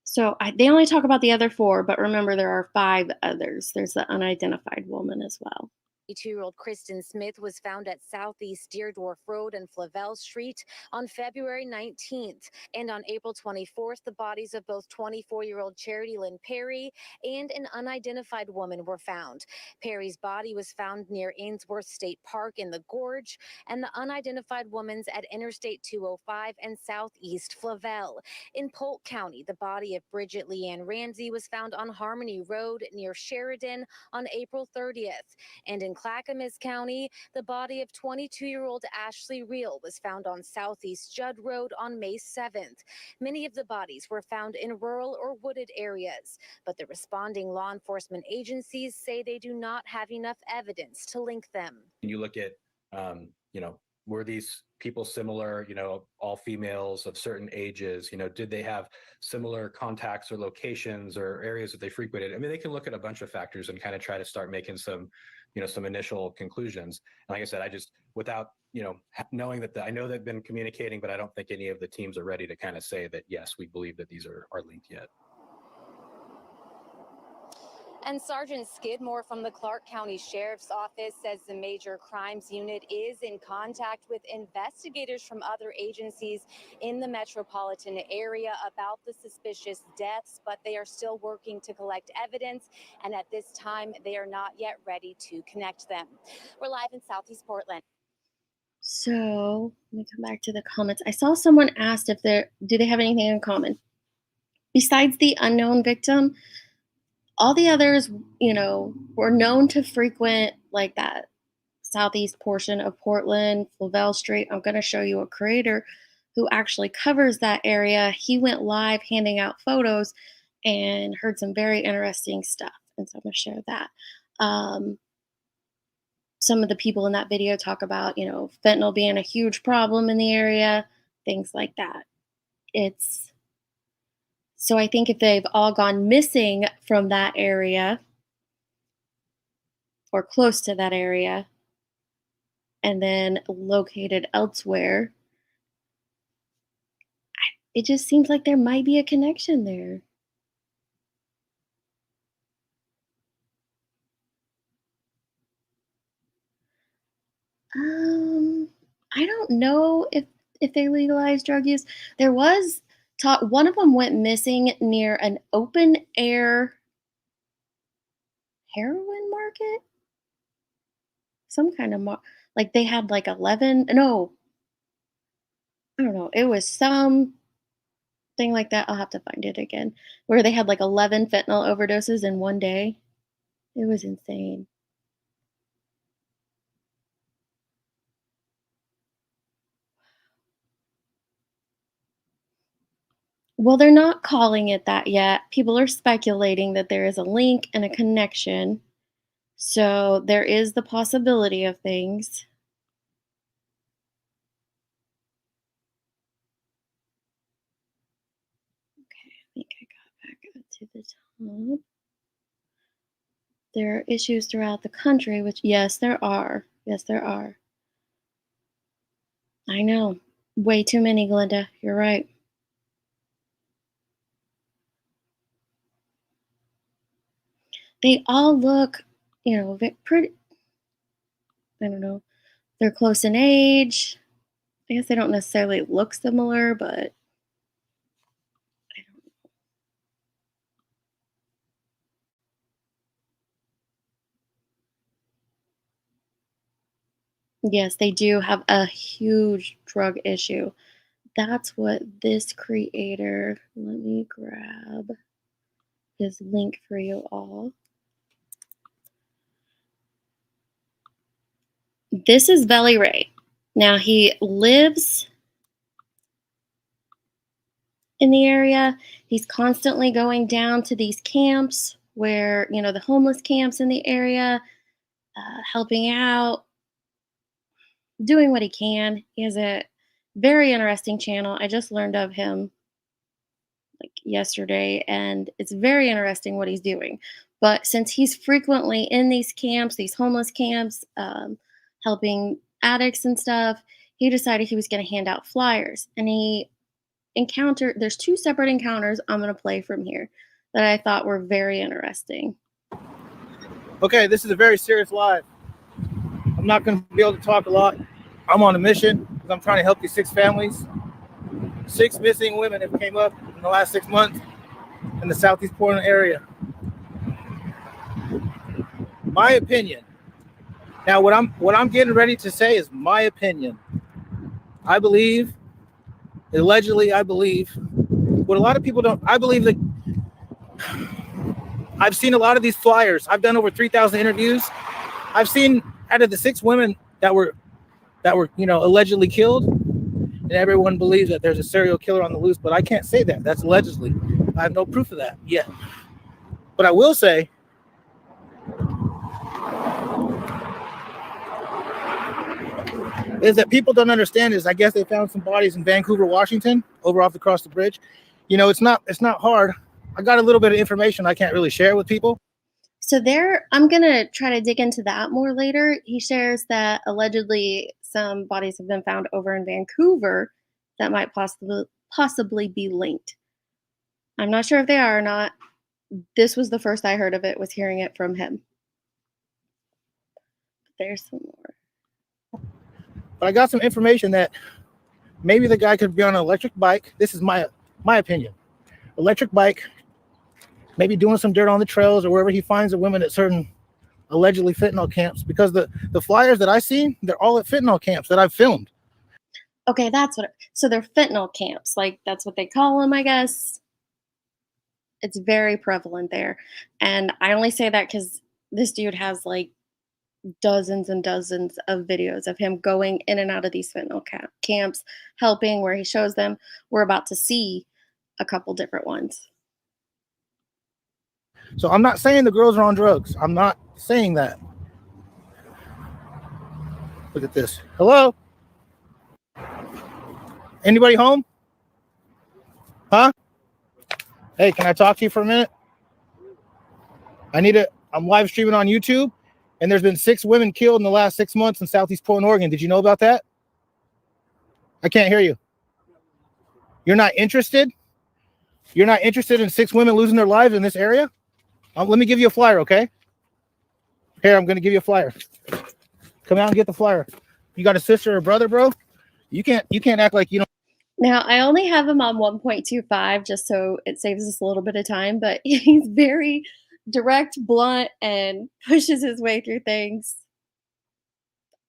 So they only talk about the other 4, but remember there are 5 others. There's the unidentified woman as well. 22-year-old Kristen Smith was found at Southeast Deerdorf Road and Flavel Street on February 19th. And on April 24th, the bodies of both 24-year-old Charity Lynn Perry and an unidentified woman were found. Perry's body was found near Ainsworth State Park in the Gorge, and the unidentified woman's at Interstate 205 and Southeast Flavel. In Polk County, the body of Bridget Leanne Ramsey was found on Harmony Road near Sheridan on April 30th. And in Clackamas County, the body of 22-year-old Ashley Reel was found on Southeast Judd Road on May 7th. Many of the bodies were found in rural or wooded areas, but the responding law enforcement agencies say they do not have enough evidence to link them. When you look at, were these people similar, all females of certain ages, did they have similar contacts or locations or areas that they frequented? I mean, they can look at a bunch of factors and kind of try to start making some initial conclusions. And like I said, I just, without, knowing that I know they've been communicating, but I don't think any of the teams are ready to kind of say that, yes, we believe that these are linked yet. And Sergeant Skidmore from the Clark County Sheriff's Office says the Major Crimes Unit is in contact with investigators from other agencies in the metropolitan area about the suspicious deaths, but they are still working to collect evidence, and at this time, they are not yet ready to connect them. We're live in Southeast Portland. So let me come back to the comments. I saw someone asked if do they have anything in common besides the unknown victim. All the others, were known to frequent like that southeast portion of Portland, Flavelle Street. I'm going to show you a creator who actually covers that area. He went live handing out photos and heard some very interesting stuff. And so I'm going to share that. Some of the people in that video talk about, fentanyl being a huge problem in the area, things like that. So I think if they've all gone missing from that area or close to that area and then located elsewhere, it just seems like there might be a connection there. I don't know if they legalized drug use. There was talk. One of them went missing near an open air heroin market. Some kind of like they had like 11. No, I don't know. It was some thing like that. I'll have to find it again. Where they had like 11 fentanyl overdoses in one day. It was insane. Well, they're not calling it that yet. People are speculating that there is a link and a connection. So there is the possibility of things. Okay, I think I got back up to the top. There are issues throughout the country, which, yes, there are. Yes, there are. I know. Way too many, Glenda. You're right. They all look, pretty, I don't know. They're close in age. I guess they don't necessarily look similar, but yes, they do have a huge drug issue. That's what this creator, let me grab his link for you all. This is Belly Ray. Now he lives in the area. He's constantly going down to these camps where, the homeless camps in the area, helping out, doing what he can. He has a very interesting channel. I just learned of him like yesterday, and it's very interesting what he's doing. But since he's frequently in these camps, these homeless camps, helping addicts and stuff, he decided he was going to hand out flyers. And there's 2 separate encounters I'm going to play from here that I thought were very interesting. Okay, this is a very serious live. I'm not going to be able to talk a lot. I'm on a mission because I'm trying to help these 6 families. 6 missing women have came up in the last 6 months in the Southeast Portland area. My opinion. Now, what I'm getting ready to say is my opinion. I believe, allegedly, what a lot of people don't. I believe that I've seen a lot of these flyers. I've done over 3,000 interviews. I've seen out of the 6 women that were allegedly killed, and everyone believes that there's a serial killer on the loose, but I can't say that. That's allegedly. I have no proof of that yet. But I will say is that people don't understand is I guess they found some bodies in Vancouver, Washington, over off across the bridge. It's not hard. I got a little bit of information I can't really share with people. So I'm going to try to dig into that more later. He shares that allegedly some bodies have been found over in Vancouver that might possibly be linked. I'm not sure if they are or not. this was the first I heard of it, was hearing it from him. There's some more. But I got some information that maybe the guy could be on an electric bike. This is my opinion. Electric bike, maybe doing some dirt on the trails or wherever he finds the women at certain allegedly fentanyl camps, because the flyers that I see, they're all at fentanyl camps that I've filmed. Okay, so they're fentanyl camps, like that's what they call them, I guess. It's very prevalent there. And I only say that because this dude has like dozens and dozens of videos of him going in and out of these fentanyl camps, helping, where he shows them. We're about to see a couple different ones. So I'm not saying the girls are on drugs. I'm not saying that. Look at this. Hello? Anybody home? Huh? Hey, can I talk to you for a minute? I'm live streaming on YouTube, and there's been 6 women killed in the last 6 months in Southeast Portland, Oregon. Did you know about that? I can't hear you. You're not interested? You're not interested in 6 women losing their lives in this area? Let me give you a flyer, okay? Here, I'm going to give you a flyer. Come out and get the flyer. You got a sister or brother, bro? You can't act like you don't. Now, I only have him on 1.25 just so it saves us a little bit of time, but he's very direct, blunt, and pushes his way through things.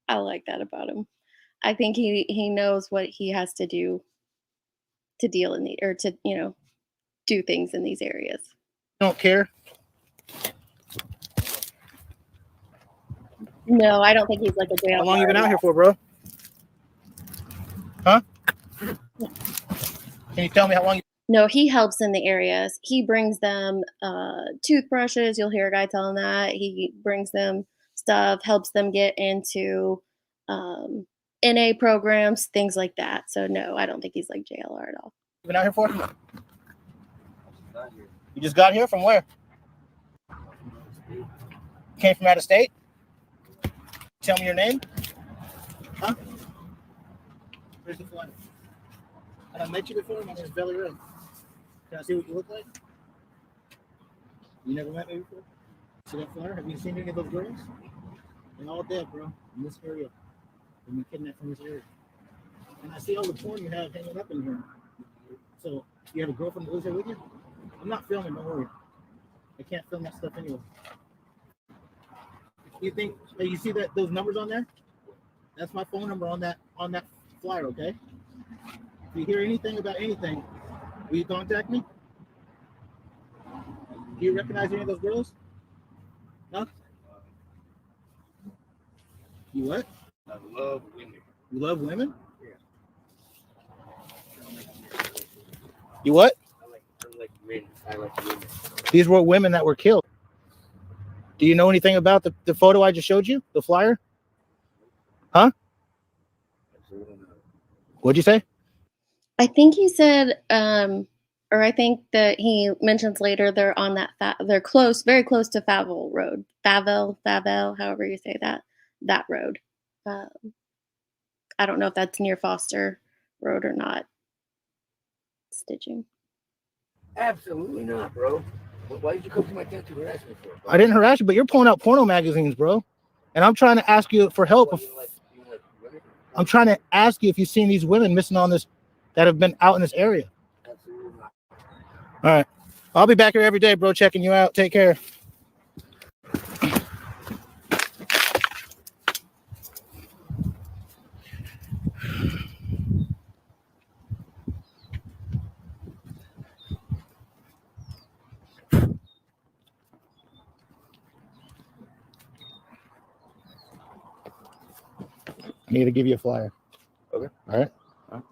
I like that about him. I think he knows what he has to do to deal in to do things in these areas. Don't care. No, I don't think he's like a jail. How long you been out here for, bro? Huh? Can you tell me how long? No, he helps in the areas. He brings them toothbrushes. You'll hear a guy telling that. He brings them stuff, helps them get into NA programs, things like that. So no, I don't think he's like JLR at all. You been out here for? You just got here from where? Came from out of state? Tell me your name. Huh? Where's the flyer? I met you before. My name is Belly Red. Can I see what you look like? You never met me before? See that flyer? Have you seen any of those girls? They're all dead, bro. In this area. They've been kidnapped from this area. And I see all the porn you have hanging up in here. So, you have a girlfriend that lives here with you? I'm not filming, don't worry. I can't film that stuff anyway. You think you see that those numbers on there? That's my phone number on that flyer, okay? If you hear anything about anything, will you contact me? Do you recognize any of those girls? No? You what? I love women. You love women? Yeah. You what? I like men. I like women. These were women that were killed. Do you know anything about the photo I just showed you? The flyer? Huh? What'd you say? I think he said, or I think that he mentions later they're on that, they're close, very close to Favell Road. Favell, however you say that road. I don't know if that's near Foster Road or not. Stitching. Absolutely not, bro. Why did you come to my tent to harass me for? Bro? I didn't harass you, but you're pulling out porno magazines, bro. And I'm trying to ask you for help. I'm trying to ask you if you've seen these women missing on this that have been out in this area. Absolutely not. All right. I'll be back here every day, bro, checking you out. Take care. I need to give you a flyer. Okay. All right. I'm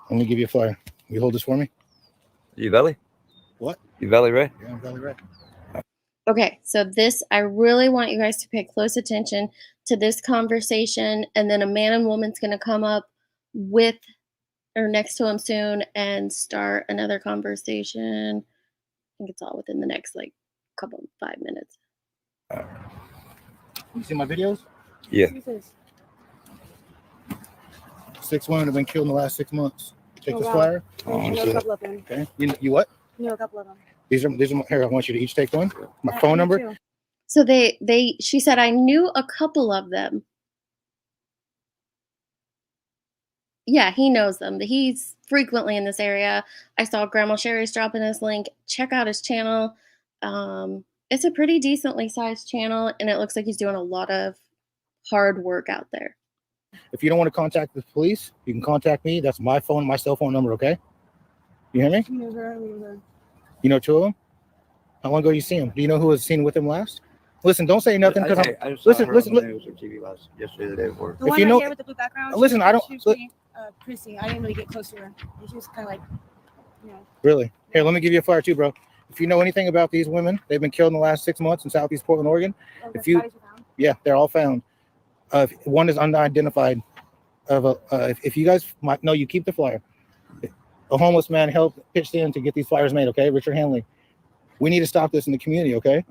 going to give you a flyer. You hold this for me? You Valley? What? You Valley Ray? Yeah, I'm Valley Ray. Okay, so this, I really want you guys to pay close attention to this conversation, and then a man and woman's going to come up with or next to him soon and start another conversation. I think it's all within the next 5 minutes. You see my videos? Yeah. 6 women have been killed in the last 6 months. Take Oh, this wow. flyer. I know a couple of them. Okay. You what? I know a couple of them. These are here. I want you to each take one. My phone number. So she said, I knew a couple of them. Yeah, he knows them. He's frequently in this area. I saw Grandma Sherry's dropping this link. Check out his channel. It's a pretty decently sized channel, and it looks like he's doing a lot of hard work out there. If you don't want to contact the police, you can contact me. That's my phone, my cell phone number, okay? You hear me? You know two of them? How long ago you see him? Do you know who was seen with him last? Listen, don't say nothing because listen. Yesterday, the day before. The one right here with the blue background. Listen, I don't. She was pretty, prissy. I didn't really get close to her. She was kind of like, you know. Really? Here, let me give you a flyer too, bro. If you know anything about these women, they've been killed in the last 6 months in Southeast Portland, Oregon. If you, yeah, they're all found. One is unidentified. If you guys might know, you keep the flyer. A homeless man pitched in to get these flyers made. Okay, Richard Hanley. We need to stop this in the community. Okay,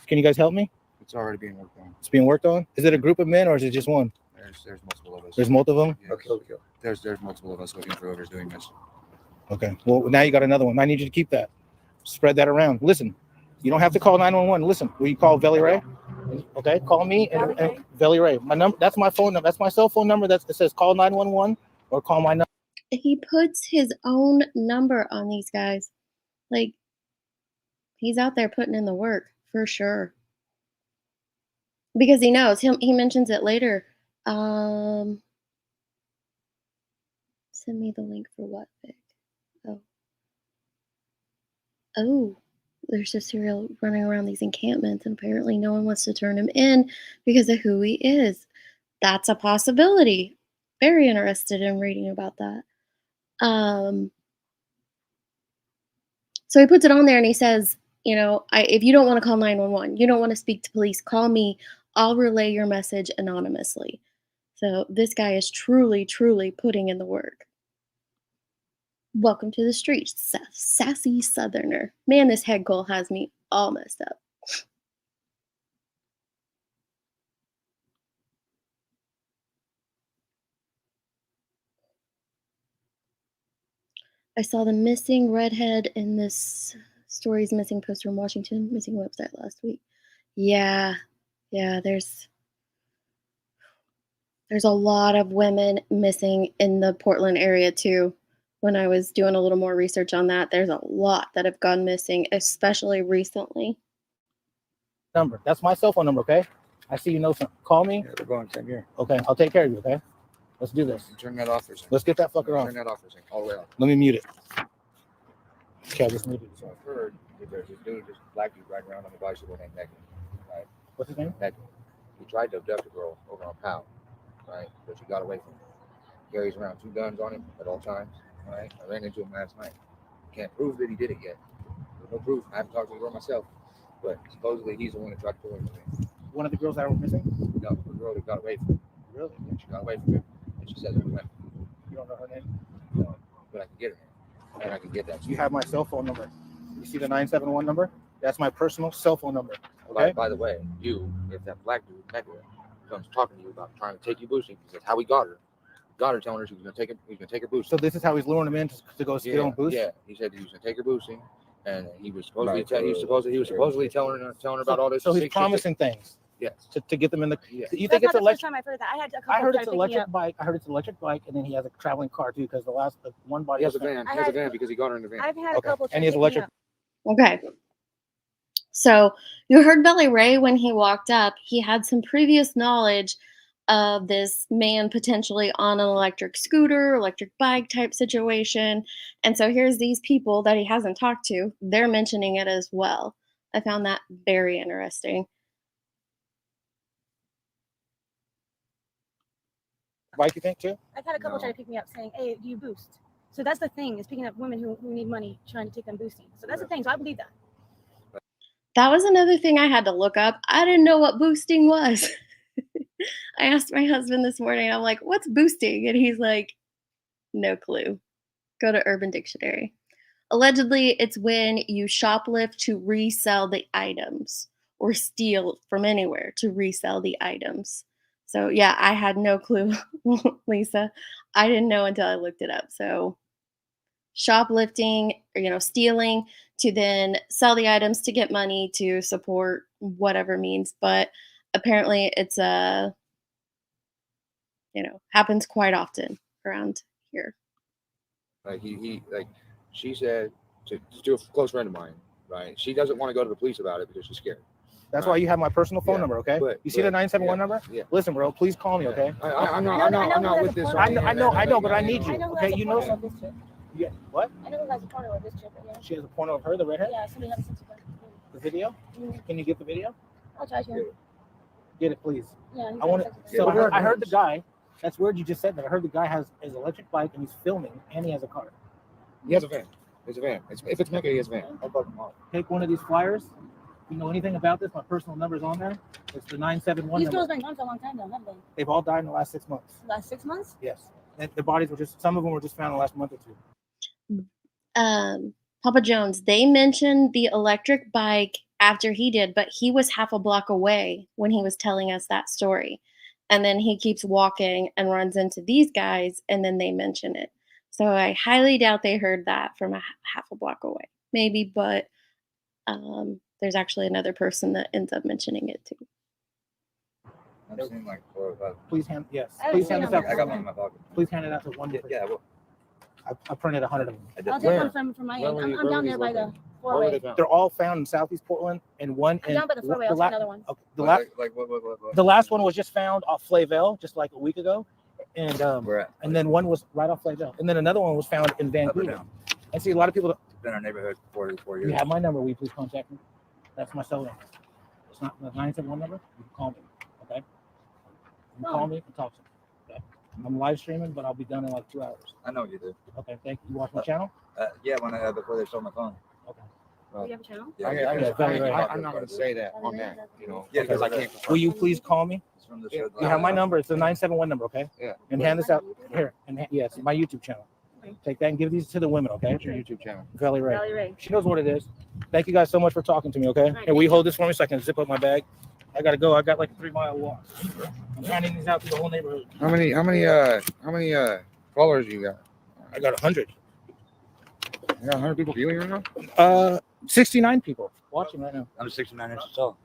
can you guys help me? It's already being worked on. It's being worked on. Is it a group of men or is it just one? There's multiple of us. There's multiple of them. Yes. Okay. There's multiple of us looking for whoever's doing this. Okay. Well, now you got another one. I need you to keep that. Spread that around. Listen, you don't have to call 911. Listen, will you call Valley Ray? Okay, call me and Valley Ray. My number. That's my phone number. That's my cell phone number. It says call 911 or call my number. He puts his own number on these guys. Like, he's out there putting in the work for sure. Because he knows. He mentions it later. Send me the link for what, Vic? Oh, there's a serial running around these encampments, and apparently no one wants to turn him in because of who he is. That's a possibility. Very interested in reading about that. So he puts it on there and he says, you know, if you don't want to call 911, you don't want to speak to police, call me. I'll relay your message anonymously. So this guy is truly, truly putting in the work. Welcome to the streets, sassy Southerner. Man, this head goal has me all messed up. I saw the missing redhead in this story's missing poster in Washington, missing website last week. Yeah, there's a lot of women missing in the Portland area too. When I was doing a little more research on that, there's a lot that have gone missing, especially recently. Number. That's my cell phone number, okay? I see you know something. Call me. Yeah, we're going same here. Okay, I'll take care of you, okay? Let's do this. Turn that off for a second. Let's get that fucker off. Turn that off for a second. All the way off. Let me mute it. Okay, I just muted it. So I've heard that there's this black dude riding around on a bicycle named Megan, right? What's his name? Megan. He tried to abduct a girl over on Powell, right? But she got away from him. Carries around 2 guns on him at all times, right? I ran into him last night. Can't prove that he did it yet. There's no proof. I haven't talked to the girl myself, but supposedly he's the one that tried to pull him away. One of the girls that were missing? No, the girl that got away from him. Really? Yeah, she got away from him. And she says it was Megan. You don't know her name? No, but I can get her name. And I can get that. You have my cell phone number. You see the 971 number? That's my personal cell phone number. Okay? By the way, if that black dude, Megan, comes talking to you about trying to take you boosting, because that's how he got her. Got her telling her he was going to take her boosting. So this is how he's luring him in to go steal and boost? Yeah, he said he was going to take her boosting, and he was supposedly supposedly telling her about all this. So he's promising things. Yes. To get them in the. Yes. You That's think it's not the first electric? time I've heard that. I heard it's an electric bike. I heard it's an electric bike, and then he has a traveling car too, because the one body. He has a van. He has a van because he got her in the van. I've had a couple. And he has electric. Okay. So you heard Belly Ray when he walked up. He had some previous knowledge of this man potentially on an electric scooter, electric bike type situation. And so here's these people that he hasn't talked to. They're mentioning it as well. I found that very interesting. Bike, you think too? I've had a couple try to pick me up saying, hey, do you boost? So that's the thing, is picking up women who need money, trying to take them boosting. So that's the thing. So I believe that. That was another thing I had to look up. I didn't know what boosting was. I asked my husband this morning, I'm like, what's boosting? And he's like, no clue. Go to Urban Dictionary. Allegedly, it's when you shoplift to resell the items or steal from anywhere to resell the items. So yeah, I had no clue, Lisa. I didn't know until I looked it up. So shoplifting, or, stealing, to then sell the items to get money to support whatever means. But apparently it's happens quite often around here. Like he she said to a close friend of mine, right? She doesn't want to go to the police about it because she's scared. That's why you have my personal phone number, okay? You see the 971 number? Yeah. Listen, bro, please call me, okay? I'm not with this. I know, but I need you. Okay, you know something? Yeah. What? I know who has a porno of this chick. Yeah. She has a porno of her, the redhead? Yeah, somebody has sent it. The video? Can you get the video? I'll try to. Get it, please. Yeah. I want to. So I heard the guy. That's weird. You just said that. I heard the guy has his electric bike and he's filming, and he has a car. He has a van. It's a van. If it's Mecca, he has a van. I'll bug him off. Take one of these flyers. If you know anything about this, my personal number's on there. It's the 971 These girls number. been gone for a long time, though, haven't they? They've all died in the last 6 months. Last 6 months? Yes. And the bodies were just, some of them were just found in the last month or two. Papa Jones, they mentioned the electric bike after he did, but he was half a block away when he was telling us that story. And then he keeps walking and runs into these guys, and then they mention it. So I highly doubt they heard that from half a block away. Maybe, but there's actually another person that ends up mentioning it too. I've seen like 4 or 5. Please hand, yes. Please hand this out. I got one in my pocket. Please hand it out to one different. Yeah, well, I printed 100 of them. I'll take one from my end. I'm down there by the four-way. They're all found in Southeast Portland, and one I'm in down by the four-way. I'll take another one. Okay, what? The last one was just found off Flavel just like a week ago, and and then one was right off Flavel, and then another one was found in Vancouver. I see a lot of people. Been in our neighborhood for 4 years. You have my number. Will you please contact me? That's my cell number. It's not the 971 number. You can call me. Okay. You can call me and talk to me. Okay. I'm live streaming, but I'll be done in like 2 hours. I know you do. Okay. Thank you. You watch my channel? Yeah, before they stole my phone. Okay. You have a channel? Yeah, I'm not going to say that on that, Yeah, because I can't. Will you please call me? You have my number. It's the 971 number, okay? Yeah. And hand this out here. And yes, my YouTube channel. Take that and give these to the women, okay? What's your YouTube channel? Valley Ray. Valley Ray. She knows what it is. Thank you guys so much for talking to me, okay? Right, Here, will you hold this for me so I can zip up my bag? I gotta go. I got like a 3-mile walk. I'm handing these out to the whole neighborhood. How many followers you got? I got 100. You got 100 people viewing right now? 69 people watching right now. I'm 69 inches tall.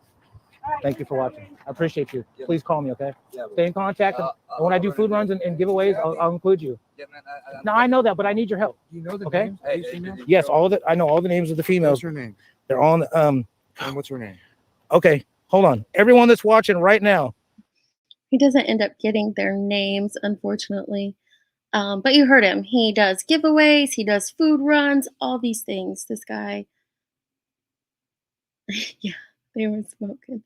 Thank you for watching. I appreciate you. Yeah. Please call me, okay? Yeah, Stay in contact. And when I do food runs and giveaways, I'll include you. Yeah, man, No, I know that, but I need your help. You know the Okay? names? Have you seen them? Yes, I know all the names of the females. What's her name? They're on. And what's her name? Okay, hold on. Everyone that's watching right now. He doesn't end up getting their names, unfortunately. But you heard him. He does giveaways. He does food runs. All these things. This guy. Yeah, they were smoking.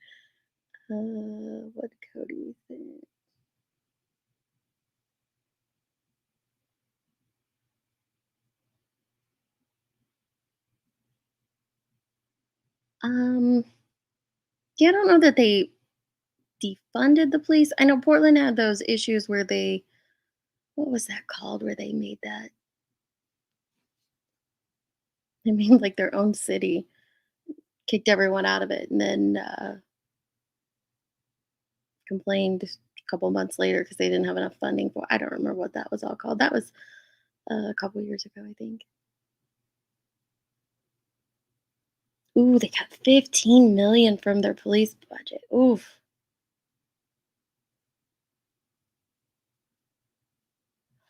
What Cody think? Yeah, I don't know that they defunded the police. I know Portland had those issues where what was that called? Where they made that? They made like their own city, kicked everyone out of it, and then complained a couple months later because they didn't have enough funding for. I don't remember what that was all called. That was a couple years ago, I think. Ooh, they got $15 million from their police budget. Oof.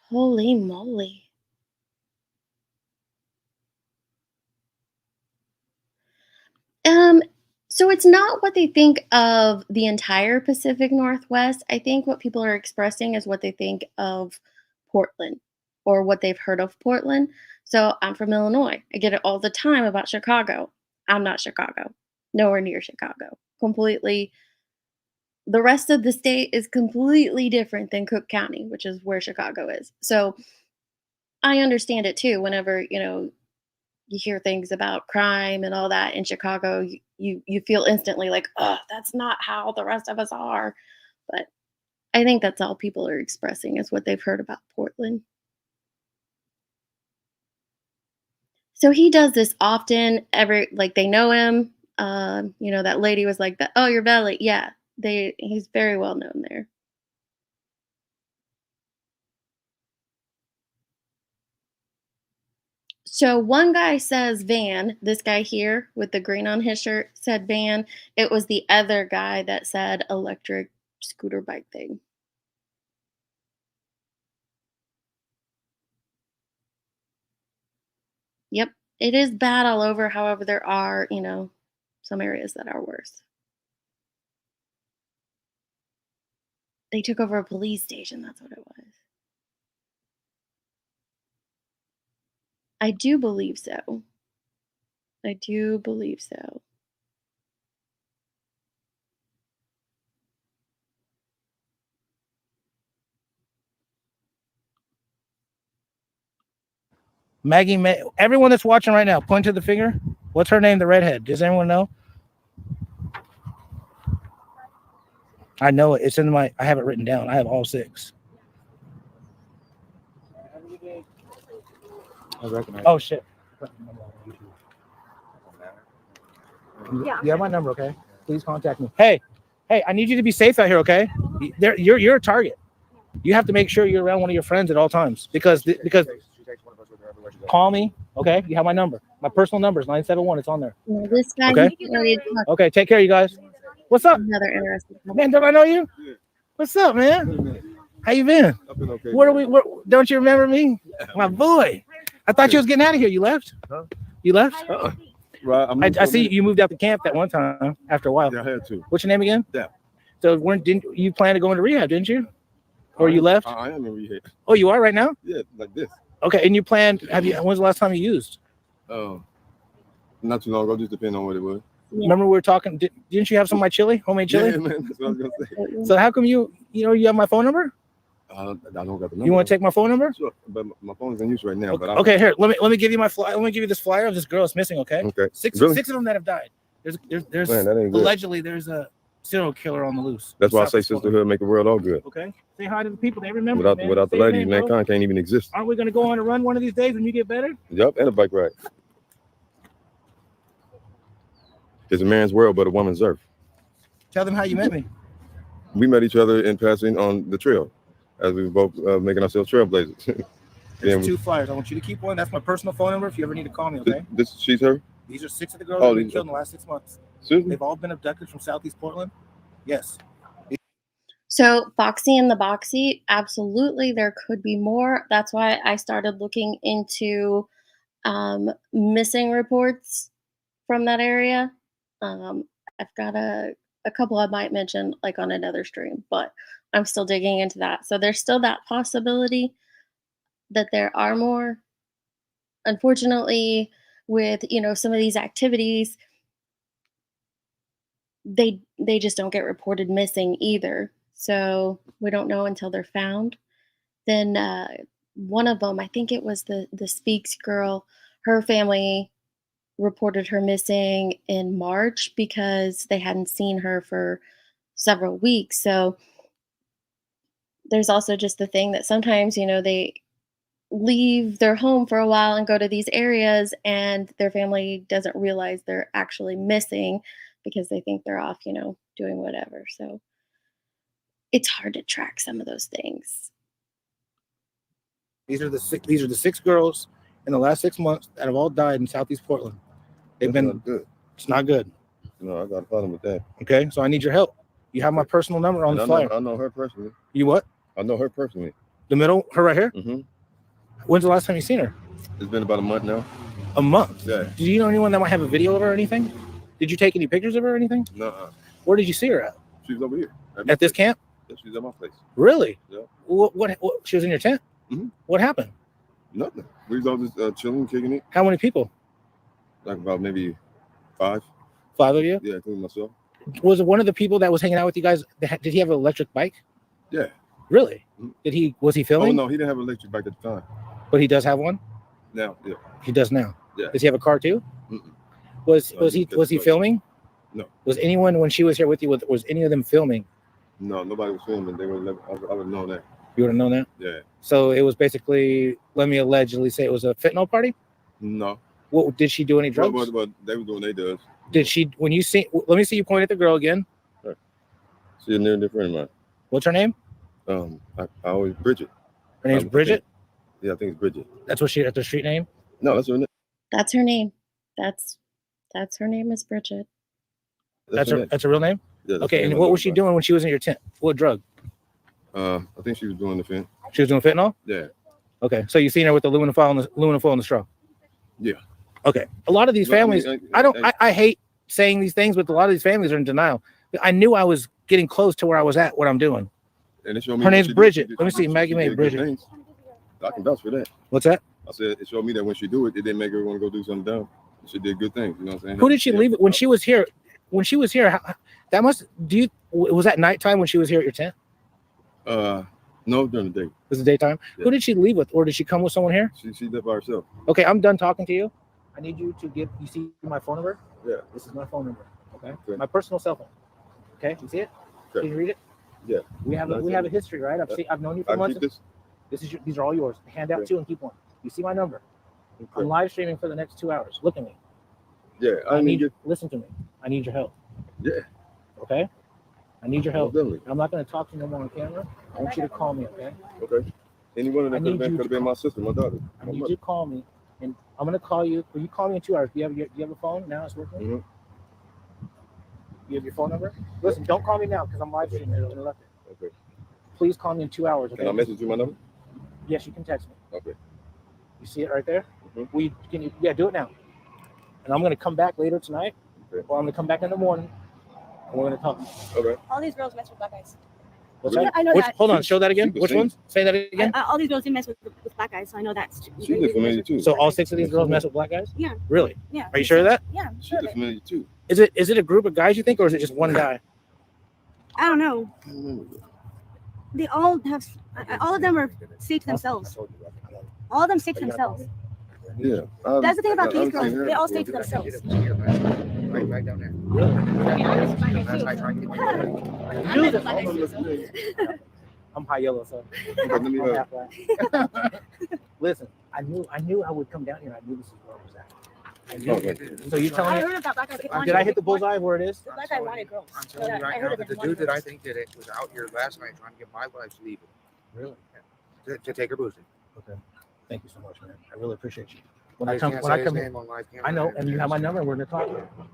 Holy moly. So it's not what they think of the entire Pacific Northwest. I think what people are expressing is what they think of Portland or what they've heard of Portland. So I'm from Illinois. I get it all the time about Chicago. I'm not Chicago. Nowhere near Chicago. Completely. The rest of the state is completely different than Cook County, which is where Chicago is. So I understand it too. Whenever, you hear things about crime and all that in Chicago, you feel instantly like, oh, that's not how the rest of us are. But I think that's all people are expressing is what they've heard about Portland. So he does this often. They know him. That lady was like, "Oh, you're Valley." Yeah, he's very well known there. So one guy says van. This guy here with the green on his shirt said van. It was the other guy that said electric scooter bike thing. Yep. It is bad all over. However, there are, some areas that are worse. They took over a police station. That's what it was. I do believe so. I do believe so. Maggie, everyone that's watching right now, point to the finger. What's her name, the redhead? Does anyone know? I know it. It's in I have it written down. I have all 6. I recognize. Oh, shit. Yeah. You have my number, okay? Please contact me. Hey, I need you to be safe out here, okay? You're a target. You have to make sure you're around one of your friends at all times because call me, okay? You have my number. My personal number is 971. It's on there. Yeah, this guy. Okay. Okay. Take care, you guys. What's up? Another interesting. Man, don't I know you? Yeah. What's up, man? How you been? I've been okay. Don't you remember me? My boy. I thought you was getting out of here. You left? Huh? You left? Right. I see you moved out the camp that one time after a while. Yeah, I had to. What's your name again? Yeah. So didn't you plan to go into rehab, didn't you? Or you left? I am in rehab. Oh, you are right now? Yeah, like this. Okay, and you planned, when's the last time you used? Not too long ago, just depending on what it was. Yeah. Remember we were talking, didn't you have some of my chili, homemade chili? Yeah, man, that's what I was going to say. So how come you have my phone number? I don't got the number. You want to take my phone number? Sure, but my phone's in use right now. Okay, okay, here, let me give you my flyer. Let me give you this flyer of this girl that's missing, okay? Okay. Six of them that have died. There's man, that ain't good. Allegedly there's a serial killer on the loose. That's why I say sisterhood make the world all good. Okay. Say hi to the people. They remember. Without the ladies, mankind can't even exist. Aren't we going to go on a run one of these days when you get better? Yep, and a bike ride. It's a man's world, but a woman's earth. Tell them how you met me. We met each other in passing on the trail, as we were both making ourselves trailblazers. There's 2 flyers. I want you to keep one. That's my personal phone number if you ever need to call me, okay? She's her? These are 6 of the girls that have been killed in the last 6 months. Seriously? They've all been abducted from Southeast Portland. Yes. So Foxy and the Boxy, absolutely, there could be more. That's why I started looking into missing reports from that area. I've got a couple I might mention like on another stream, but I'm still digging into that. So there's still that possibility that there are more. Unfortunately, with some of these activities, they just don't get reported missing either. So we don't know until they're found. Then one of them, I think it was the Speaks girl, her family reported her missing in March because they hadn't seen her for several weeks. So there's also just the thing that sometimes, they leave their home for a while and go to these areas and their family doesn't realize they're actually missing because they think they're off, doing whatever. So it's hard to track some of those things. These are the 6 girls in the last 6 months that have all died in Southeast Portland. They've been not good. It's not good. No, I got a problem with that. Okay, so I need your help. You have my personal number on the flyer. I know her personally. You what? I know her personally. The middle, her right here? Mm-hmm. When's the last time you seen her? It's been about a month now. A month? Yeah. Do you know anyone that might have a video of her or anything? Did you take any pictures of her or anything? No. Where did you see her at? She's over here. At this camp? Yeah, she's at my place. Really? Yeah. What she was in your tent? Mm-hmm. What happened? Nothing. We was all just chilling, kicking it. How many people? Like about maybe 5. 5 of you? Yeah, including myself. Was it one of the people that was hanging out with you guys? Did he have an electric bike? Yeah. Really? Mm-hmm. Was he filming? Oh no, he didn't have an electric bike at the time. But he does have one? Now, yeah. He does now. Yeah. Does he have a car too? Mm-mm. Was he filming? No. Was anyone when she was here with you? Was any of them filming? No, nobody was filming. I would have known that. You would have known that? Yeah. So it was basically, let me allegedly say, it was a fentanyl party? No. What did she do any drugs? Well, they were doing their drugs. Did she? When you see, let me see you point at the girl again. Right. She's a near and dear friend of mine. What's her name? I always Bridget. Her name's Bridget. Yeah, I think it's Bridget. That's her street name. No, that's her name. That's her name. That's her name is Bridget. That's her real name? Yeah, that's Okay, the and name what I was she know doing when she was in your tent? What drug? I think she was doing the fentanyl. She was doing fentanyl? Yeah. Okay, so you seen her with the luminol in the straw? Yeah. Okay. A lot of these families, I hate saying these things, but a lot of these families are in denial. I knew I was getting close to where I was at, what I'm doing. And it showed me Her name's Bridget. Let me see. Maggie she made did good Bridget. things. I can vouch for that. What's that? I said it showed me that when she do it, it didn't make her want to go do something dumb. She did good things. You know what I'm saying? Who did she leave it when she was here? When she was here, that must was that nighttime when she was here at your tent? No, during the day. Was it daytime? Yeah. Who did she leave with, or did she come with someone here? She lived by herself. Okay, I'm done talking to you. I need you to give. You see my phone number? Yeah. This is my phone number. Okay. My personal cell phone. Okay. You see it? Okay. Can you read it? Yeah. We have a history, right? I've known you for months. These are all yours. Hand out two and keep one. You see my number. Okay. I'm live streaming for the next 2 hours. Look at me. Yeah. I need you. Listen to me. I need your help. Yeah. Okay. I need your help. Definitely. I'm not going to talk to you no more on camera. I want you to call me. Okay. Okay. Any one of them could have been my sister, my daughter. I need you to call me, and I'm going to call you. Will you call me in 2 hours? Do you have a phone now? It's working. Mm-hmm. You have your phone number? Listen, don't call me now because I'm live streaming. It'll interrupt it. Okay. Please call me in 2 hours. Okay? Can I message you my number? Yes, you can text me. Okay. You see it right there? Mm-hmm. Yeah, do it now. And I'm going to come back later tonight, or I'm going to come back in the morning, and we're going to talk. Okay. All these girls mess with black guys. What's that? I know that. Hold on, show that again. Which ones? Say that again. All these girls do mess with black guys, so I know that's true. She did familiar too. So all 6 of these girls mess with black guys? Yeah. Really? Yeah. Are you sure of that? Yeah. She did familiar too. Is it a group of guys you think, or is it just one guy? I don't know. They all have. All of them are stay to themselves. All of them stay to themselves. Yeah. That's the thing about these girls. They all stay to themselves. Right down there. I'm high yellow, so listen. I knew I would come down here. I knew this is where I was at. So you telling me? I heard about black guys. Did I hit the bullseye where it is? The black guy wanted girls. I'm telling you right now that the dude that I think did it was out here last night trying to get my wife legal. Really? To take her boozing. Okay. Thank you so much, man. I really appreciate you. When I come, on live camera, I know, and you have my number, and we're gonna talk.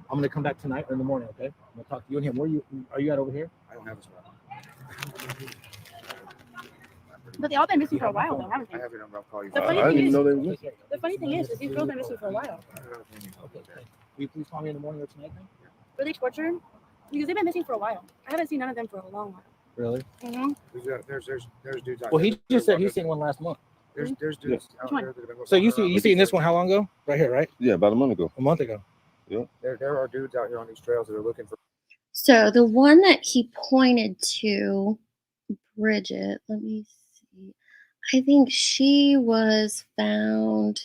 I'm gonna come back tonight or in the morning, okay? I'm gonna talk to you and him. Are you at over here? I don't have a spot. But they all been missing for a while, though, haven't they? I have your number. I'll call you. The funny thing is, these girls been missing for a while. Okay. Will you please call me in the morning or tonight, then? Were they tortured? Because they've been missing for a while. I haven't seen none of them for a long while. Really? Mm-hmm. There's dudes out Well, there. he just said he's seen one last month. There's dudes out there that have been So you seen this one how long ago? Right here, right? Yeah, about a month ago. A month ago. Yeah. There are dudes out here on these trails that are looking for. So the one that he pointed to, Bridget, let me see. I think she was found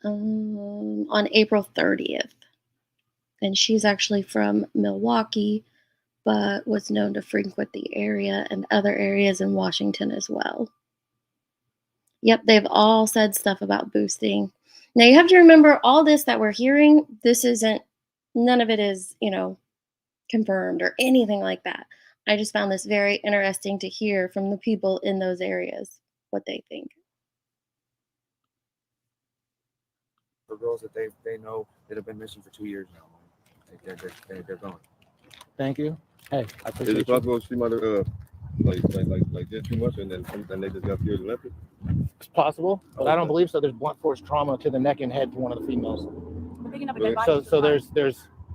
on April 30th. And she's actually from Milwaukee, but was known to frequent the area and other areas in Washington as well. Yep, they've all said stuff about boosting. Now you have to remember all this that we're hearing, none of it is, confirmed or anything like that. I just found this very interesting to hear from the people in those areas what they think. For girls that they know that have been missing for 2 years now. They're gone. Thank you. Hey, I appreciate Is it possible she might have like did too much and then they just got scared and left it? It's possible, but I don't believe so. There's blunt force trauma to the neck and head to one of the females. So there's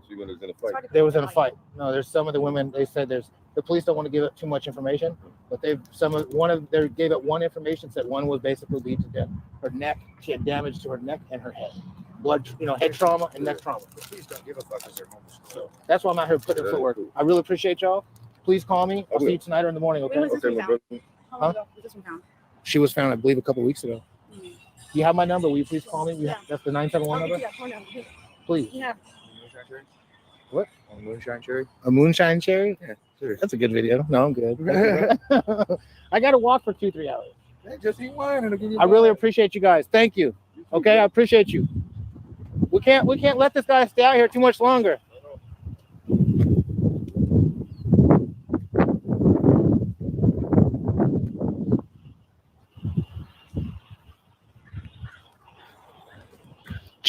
She was in a fight. There was in a fight. No, there's some of the women. They said the police don't want to give up too much information, but they gave up one information. Said one was basically beat to death. Her neck, she had damage to her neck and her head, blood, head trauma and neck trauma. Please don't give a fuck because they're homeless. So that's why I'm out here putting in footwork. I really appreciate y'all. Please call me. I'll see you tonight or in the morning. Okay. Huh? She was found, I believe, a couple weeks ago. You have my number. Will you please call me? That's the 971 number. Please. Yeah. What? A moonshine cherry? A moonshine cherry? Yeah, serious. That's a good video. No, I'm good. I got to walk for 2-3 hours. Hey, just eat wine and I'll give you I really appreciate you guys. Thank you. Okay, I appreciate you. We can't let this guy stay out here too much longer.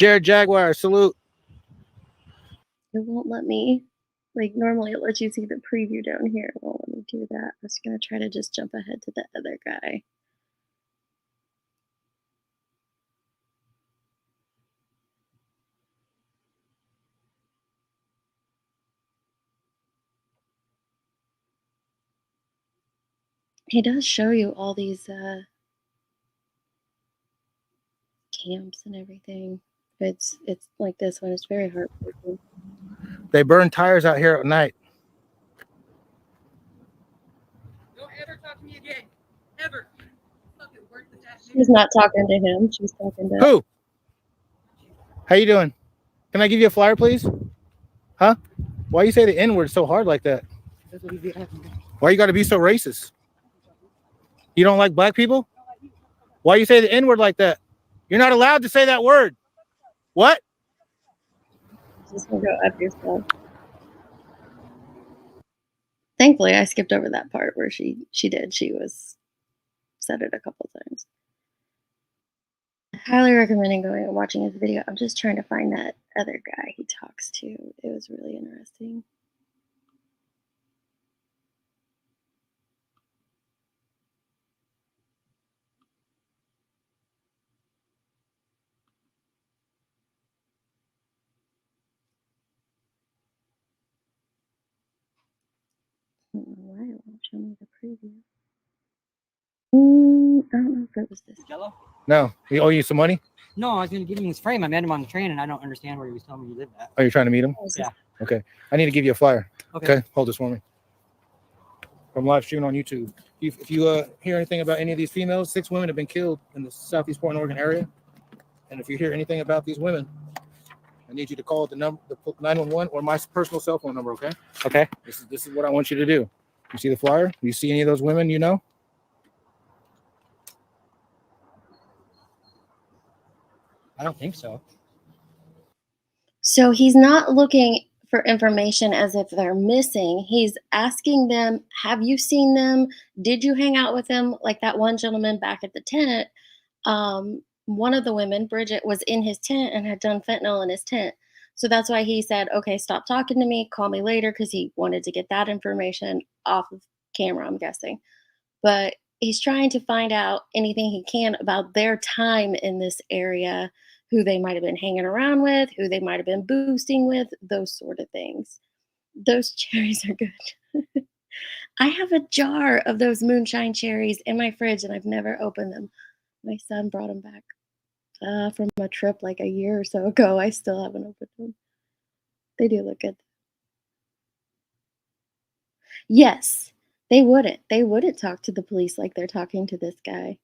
Jared Jaguar, salute. It won't let me. Like, normally it lets you see the preview down here. It won't let me do that. I was going to try to just jump ahead to the other guy. He does show you all these camps and everything. It's like this one. It's very heartbreaking. They burn tires out here at night. Don't ever talk to me again. Ever. She's not talking to him. She's talking to Who? How you doing? Can I give you a flyer, please? Huh? Why you say the N-word so hard like that? Why you got to be so racist? You don't like black people? Why you say the N-word like that? You're not allowed to say that word. What? Just gonna go up yourself. Thankfully, I skipped over that part where she did. She said it a couple times. Highly recommending going and watching his video. I'm just trying to find that other guy he talks to. It was really interesting. I don't know why it won't show me the preview. I don't know if it was this. Jello? No. We owe you some money? No, I was going to give him his frame. I met him on the train, and I don't understand where he was telling me he lived at. Oh, you're trying to meet him? Yeah. Okay. I need to give you a flyer. Okay. Hold this for me. I'm live streaming on YouTube. If you hear anything about any of these females, 6 women have been killed in the Southeast Portland, Oregon area. And if you hear anything about these women, I need you to call the 911 or my personal cell phone number, okay? Okay. This is what I want you to do. You see the flyer? Do you see any of those women you know? I don't think so. So he's not looking for information as if they're missing. He's asking them, have you seen them? Did you hang out with them? Like that one gentleman back at the tent. One of the women, Bridget, was in his tent and had done fentanyl in his tent. So that's why he said, okay, stop talking to me. Call me later, because he wanted to get that information off of camera, I'm guessing. But he's trying to find out anything he can about their time in this area, who they might have been hanging around with, who they might have been boosting with, those sort of things. Those cherries are good. I have a jar of those moonshine cherries in my fridge, and I've never opened them. My son brought them back from a trip like a year or so ago. I still haven't opened them. They do look good. Yes, they wouldn't. They wouldn't talk to the police like they're talking to this guy.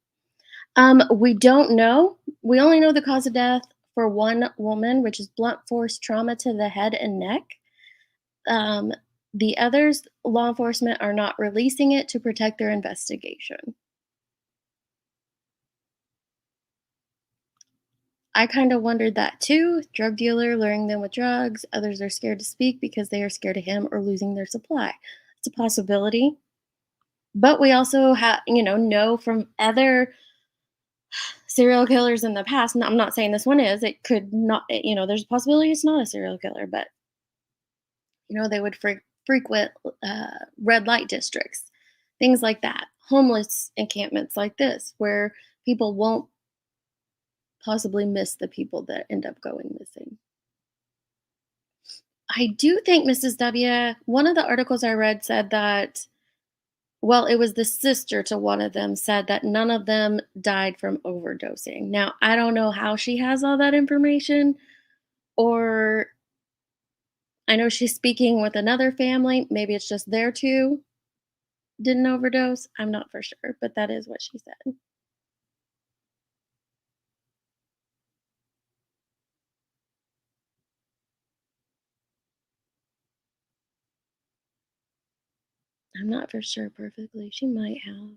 We don't know. We only know the cause of death for one woman, which is blunt force trauma to the head and neck. The others, law enforcement are not releasing it to protect their investigation. I kind of wondered that too. Drug dealer luring them with drugs. Others are scared to speak because they are scared of him or losing their supply. It's a possibility. But we also know from other serial killers in the past. And I'm not saying this one is. It could not. There's a possibility it's not a serial killer, but they would frequent red light districts, things like that. Homeless encampments like this, where people won't possibly miss the people that end up going missing. I do think Mrs. W, one of the articles I read said that, well, it was the sister to one of them said that none of them died from overdosing. Now, I don't know how she has all that information, or I know she's speaking with another family. Maybe it's just their two didn't overdose. I'm not for sure, but that is what she said. I'm not for sure perfectly. She might have.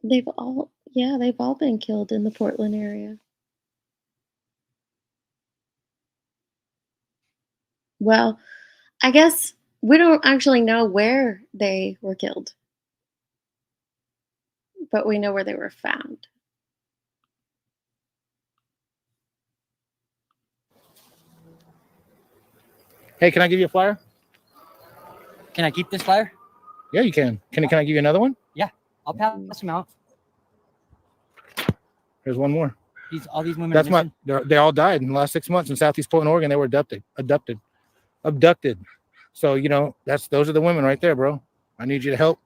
They've all been killed in the Portland area. Well, I guess we don't actually know where they were killed, but we know where they were found. Hey, can I give you a flyer? Can I keep this flyer? Yeah, you can. Can I give you another one? Yeah, I'll pass them out. There's one more. All these women. That's they all died in the last 6 months in Southeast Portland, Oregon. They were abducted. So those are the women right there, bro. I need you to help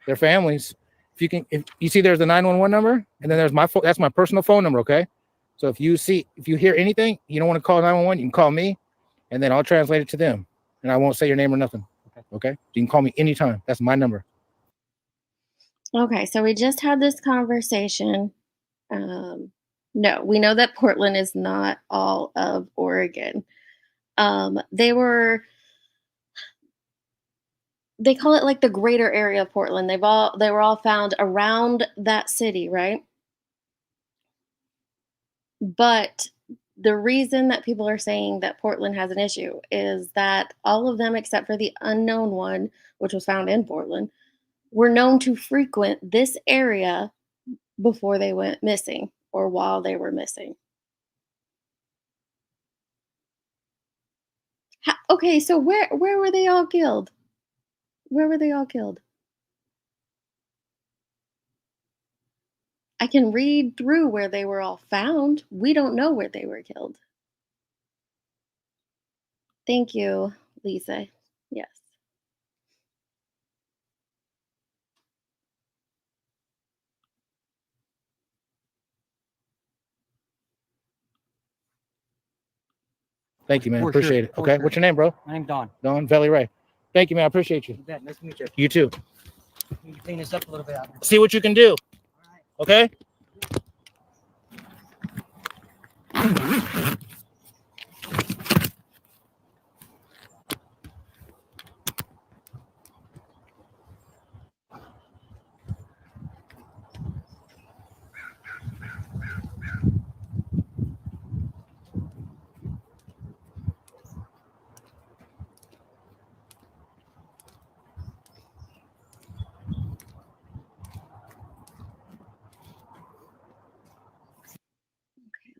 their families. If you see, there's the 911 number, and then there's that's my personal phone number. Okay, so if you hear anything, you don't want to call 911, you can call me, and then I'll translate it to them, and I won't say your name or nothing. Okay, you can call me anytime. That's my number. Okay, so we just had this conversation. No, we know that Portland is not all of Oregon. They call it like the greater area of Portland. They were all found around that city, right? But the reason that people are saying that Portland has an issue is that all of them, except for the unknown one, which was found in Portland, were known to frequent this area before they went missing or while they were missing. Okay, so where were they all killed? Where were they all killed? I can read through where they were all found. We don't know where they were killed. Thank you, Lisa. Yes. Thank you, man. For Appreciate sure. it. Okay, what's your name, bro? My name's Don. Don Valley Ray. Thank you, man. I appreciate you. You bet. Nice to meet you. You too. You can clean this up a little bit out here. See what you can do. Okay.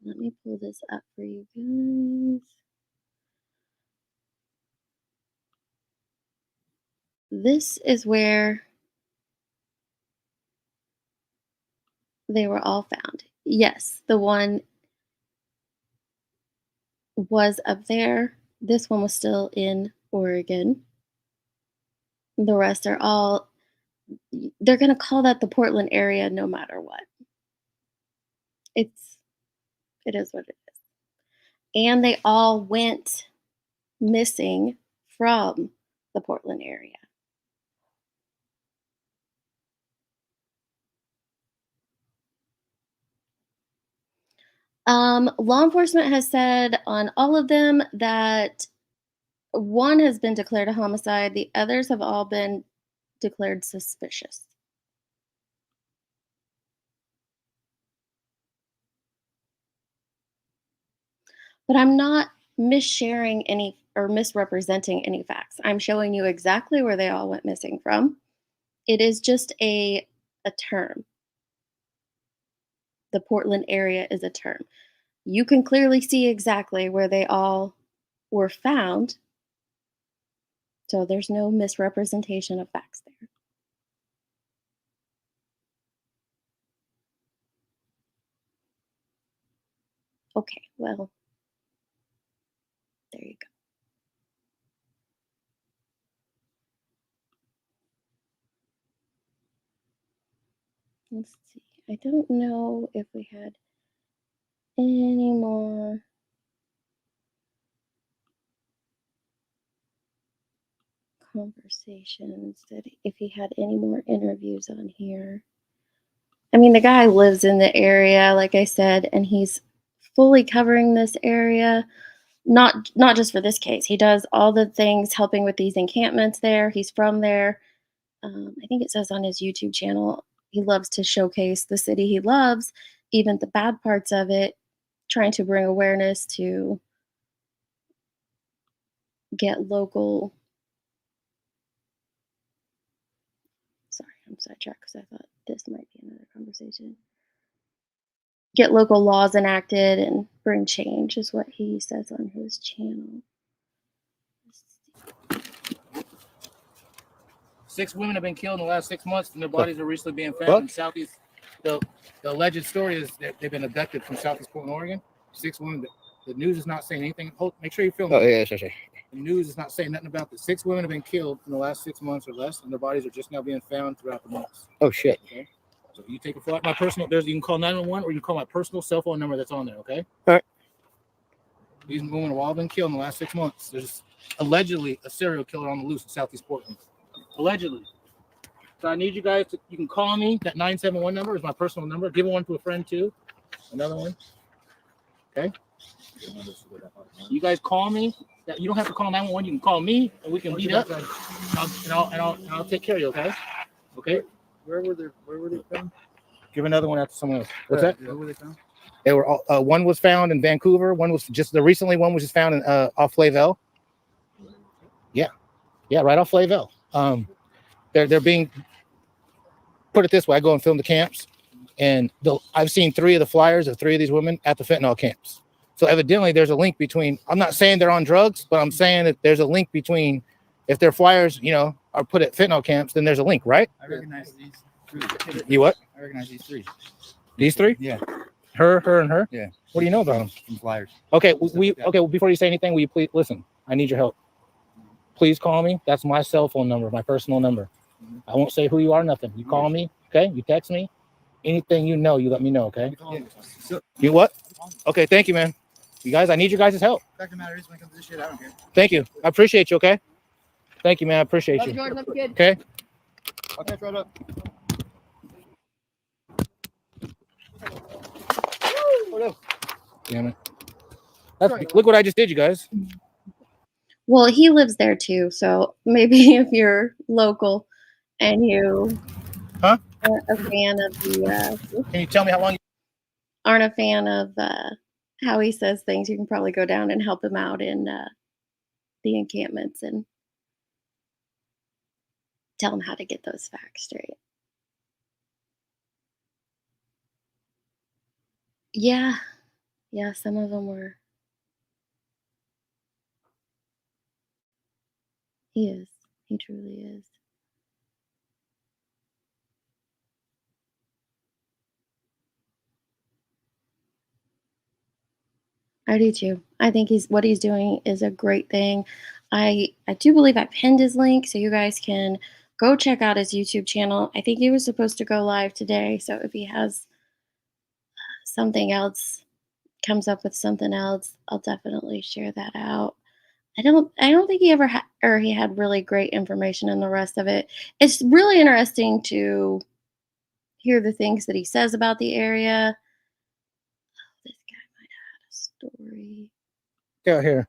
Let me pull this up for you guys. This is where they were all found. Yes, the one was up there. This one was still in Oregon. The rest are all, they're going to call that the Portland area no matter what. It is what it is. And they all went missing from the Portland area. Law enforcement has said on all of them that one has been declared a homicide. The others have all been declared suspicious. But I'm not missharing any or misrepresenting any facts. I'm showing you exactly where they all went missing from. It is just a term. The Portland area is a term. You can clearly see exactly where they all were found. So there's no misrepresentation of facts there. Okay, well, there you go. Let's see. I don't know if we had any more conversations, that if he had any more interviews on here. I mean, the guy lives in the area, like I said, and he's fully covering this area. Not just for this case. He does all the things helping with these encampments there. He's from there. I think it says on his YouTube channel, he loves to showcase the city he loves, even the bad parts of it, trying to bring awareness to get local. Sorry, I'm sidetracked because I thought this might be another conversation. Get local laws enacted and bring change is what he says on his channel. 6 women have been killed in the last 6 months, and their bodies are recently being found in Southeast. The alleged story is that they've been abducted from Southeast Portland, Oregon. 6 women. The news is not saying anything. Make sure you film. Oh, yeah, sure. The news is not saying nothing about this. 6 women have been killed in the last 6 months or less, and their bodies are just now being found throughout the months. Oh, shit. Okay. So you take a flight. My personal. You can call 911 or you can call my personal cell phone number that's on there. Okay. All right. These women have all been killed in the last 6 months. There's allegedly a serial killer on the loose in Southeast Portland. Allegedly. So I need you guys to, you can call me. That 971 number is my personal number. Give one to a friend too. Another one. Okay. You guys call me. You don't have to call 911. You can call me and we can meet up. And I'll take care of you, okay? Okay. Where were they found? Give another one out to someone else. What's that? Where were they found? They were all, one was found in Vancouver. One was just one was just found in off Flavel. Yeah, right off Flavel. They're being, put it this way, I go and film the camps, and I've seen 3 of the flyers of 3 of these women at the fentanyl camps. So evidently there's a link between, I'm not saying they're on drugs, but I'm saying that there's a link between, if their flyers, are put at fentanyl camps, then there's a link, right? I recognize these 3. You what? I recognize these 3. These 3? Yeah. Her, and her? Yeah. What do you know about them? From flyers. Okay, well, before you say anything, will you please listen? I need your help. Please call me. That's my cell phone number, my personal number. I won't say who you are, nothing. You call me, okay? You text me. Anything you know, you let me know, okay? You what? Okay, thank you, man. You guys, I need you guys' help. Fact of the matter is, when it comes to this shit, I don't care. Thank you. I appreciate you, okay? Thank you, man. I appreciate you. Jordan, that's good. Okay? Okay, right up. Damn it. Look what I just did, you guys. Well, he lives there too, so maybe if you're local and you are a fan of the Can you tell me how long aren't a fan of how he says things, you can probably go down and help him out in the encampments and tell him how to get those facts straight. Yeah, some of them were. He is. He truly is. I do too. I think what he's doing is a great thing. I do believe I pinned his link, so you guys can go check out his YouTube channel. I think he was supposed to go live today, so if he has something else, comes up with something else, I'll definitely share that out. I don't think he ever had, or he had really great information in the rest of it. It's really interesting to hear the things that he says about the area. Oh, this guy might have had a story. out here?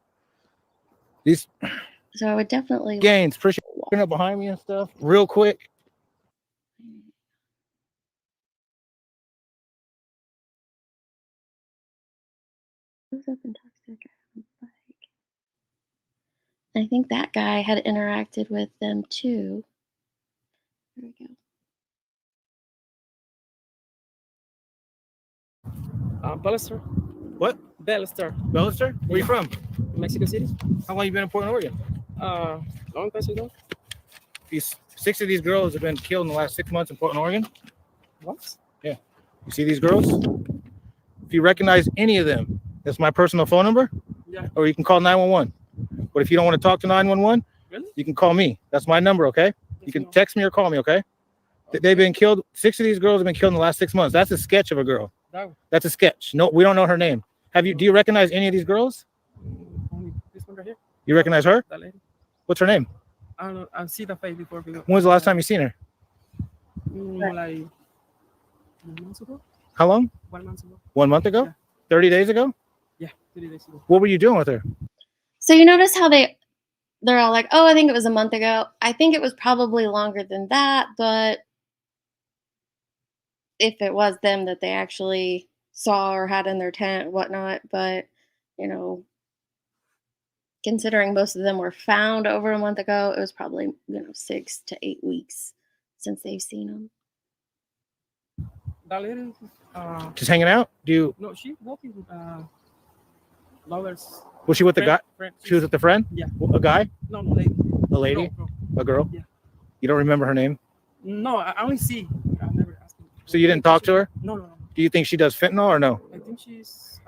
These So I would definitely gains, appreciate you up behind me and stuff. Real quick. Who's up and talks to that guy on the bike? I think that guy had interacted with them too. There we go. Ballister. What? Ballister. Ballister? Where you from? Mexico City. How long you been in Portland, Oregon? Long time ago. 6 of these girls have been killed in the last 6 months in Portland, Oregon. What? Yeah. You see these girls? If you recognize any of them, that's my personal phone number. Yeah. Or you can call 911. But if you don't want to talk to 911, really? You can call me. That's my number, okay? You can text me or call me, okay? They've been killed. 6 of these girls have been killed in the last 6 months. That's a sketch of a girl. No. That's a sketch. No, we don't know her name. Do you recognize any of these girls? This one right here. You recognize her? That lady. What's her name? I don't know. I've seen the face before. When was the last time you seen her? Like 1 month ago. How long? 1 month ago. 1 month ago? Yeah. 30 days ago? Yeah, 30 days ago. What were you doing with her? So you notice how they're all like, oh, I think it was a month ago. I think it was probably longer than that, but if it was them that they actually saw or had in their tent, whatnot, but considering most of them were found over a month ago, it was probably 6 to 8 weeks since they've seen them. That lady, Just hanging out? no, she walking with lovers. Was she with the guy? Friend. She was with the friend? Yeah. A guy? No, lady. A lady? No. A girl? Yeah. You don't remember her name? No, I only see. I never asked her. So you didn't talk to her? No. Do you think she does fentanyl or no? I think she's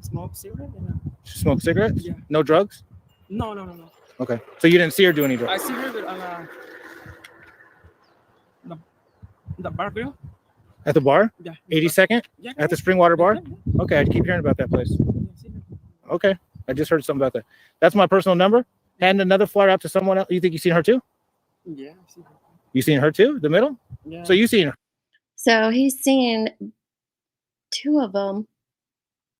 smoke cigarette. She smokes cigarettes? Yeah. No drugs? No. Okay. So you didn't see her do any drugs? I see her with the bar girl. At the bar? Yeah. 82nd? Yeah. At the Springwater bar? Okay, I keep hearing about that place. Okay, I just heard something about that. That's my personal number. Hand another flyer out to someone else. You think you seen her too? Yeah, I see her. You seen her too? The middle? Yeah. So you seen her? So he's seen 2 of them.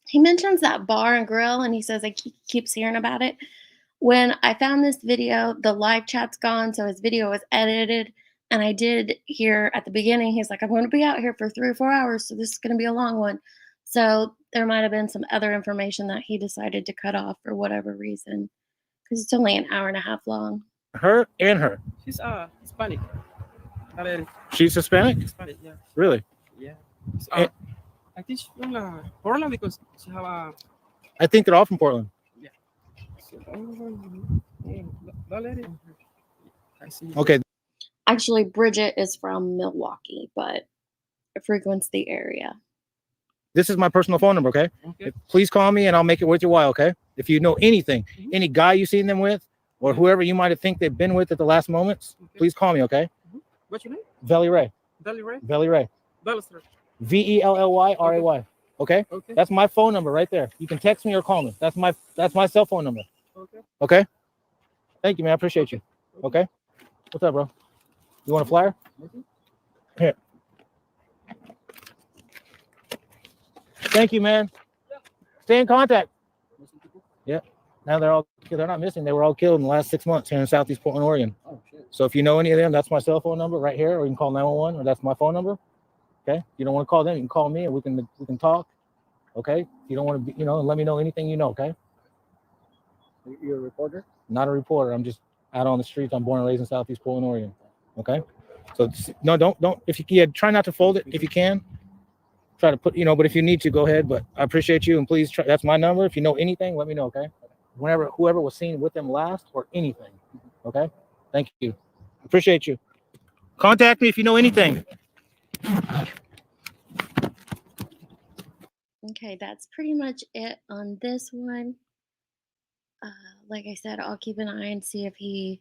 He mentions that bar and grill, and he says keeps hearing about it. When I found this video, the live chat's gone, so his video was edited. And I did hear at the beginning, he's like, I'm going to be out here for 3 or 4 hours, so this is going to be a long one. So there might have been some other information that he decided to cut off for whatever reason, because it's only an hour and a half long. Her and her. She's Hispanic. That lady. She's Hispanic? Hispanic, yeah. Really? Yeah. I think she's from Portland because she have a. I think they're all from Portland. Yeah. That lady. I see. Okay. Actually, Bridget is from Milwaukee, but frequents the area. This is my personal phone number, okay? Please call me and I'll make it worth your while, okay? If you know anything, any guy you've seen them with, or whoever you might have think they've been with at the last moments, please call me, okay? What's your name? Veli Ray. Veli Ray? Veli Ray. Vellyray. VELLYRAY. Okay? That's my phone number right there. You can text me or call me. That's my cell phone number. Okay? Thank you, man. I appreciate you. Okay? What's up, bro? You want a flyer? Here. Thank you, man. Stay in contact. Yeah. Now they're not missing. They were all killed in the last 6 months here in Southeast Portland, Oregon. So if you know any of them, that's my cell phone number right here, or you can call 911, or that's my phone number. Okay. If you don't want to call them, you can call me and we can talk. Okay. If you don't want to be, let me know anything you know, okay? You're a reporter? Not a reporter. I'm just out on the streets. I'm born and raised in Southeast Portland, Oregon. Okay. So no, don't. If you try not to fold it if you can. Try to put, but if you need to, go ahead. But I appreciate you, and please try. That's my number. If you know anything, let me know. Okay. Whoever was seen with them last or anything. Okay. Thank you. Appreciate you. Contact me if you know anything. Okay, that's pretty much it on this one. Like I said, I'll keep an eye and see if he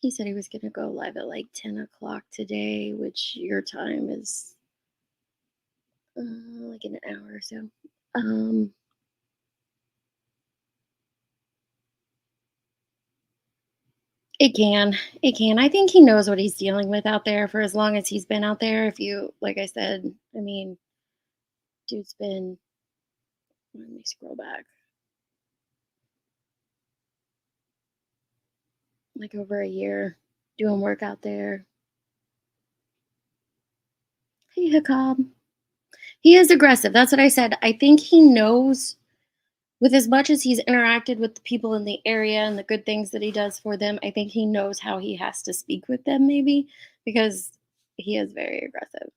said he was going to go live at like 10 o'clock today, which your time is like in an hour or so. It can. I think he knows what he's dealing with out there for as long as he's been out there. If you, like I said, I mean, dude's been, let me scroll back. Like over a year doing work out there. Hey, Hakab. He is aggressive. That's what I said. I think he knows, with as much as he's interacted with the people in the area and the good things that he does for them, I think he knows how he has to speak with them, maybe, because he is very aggressive.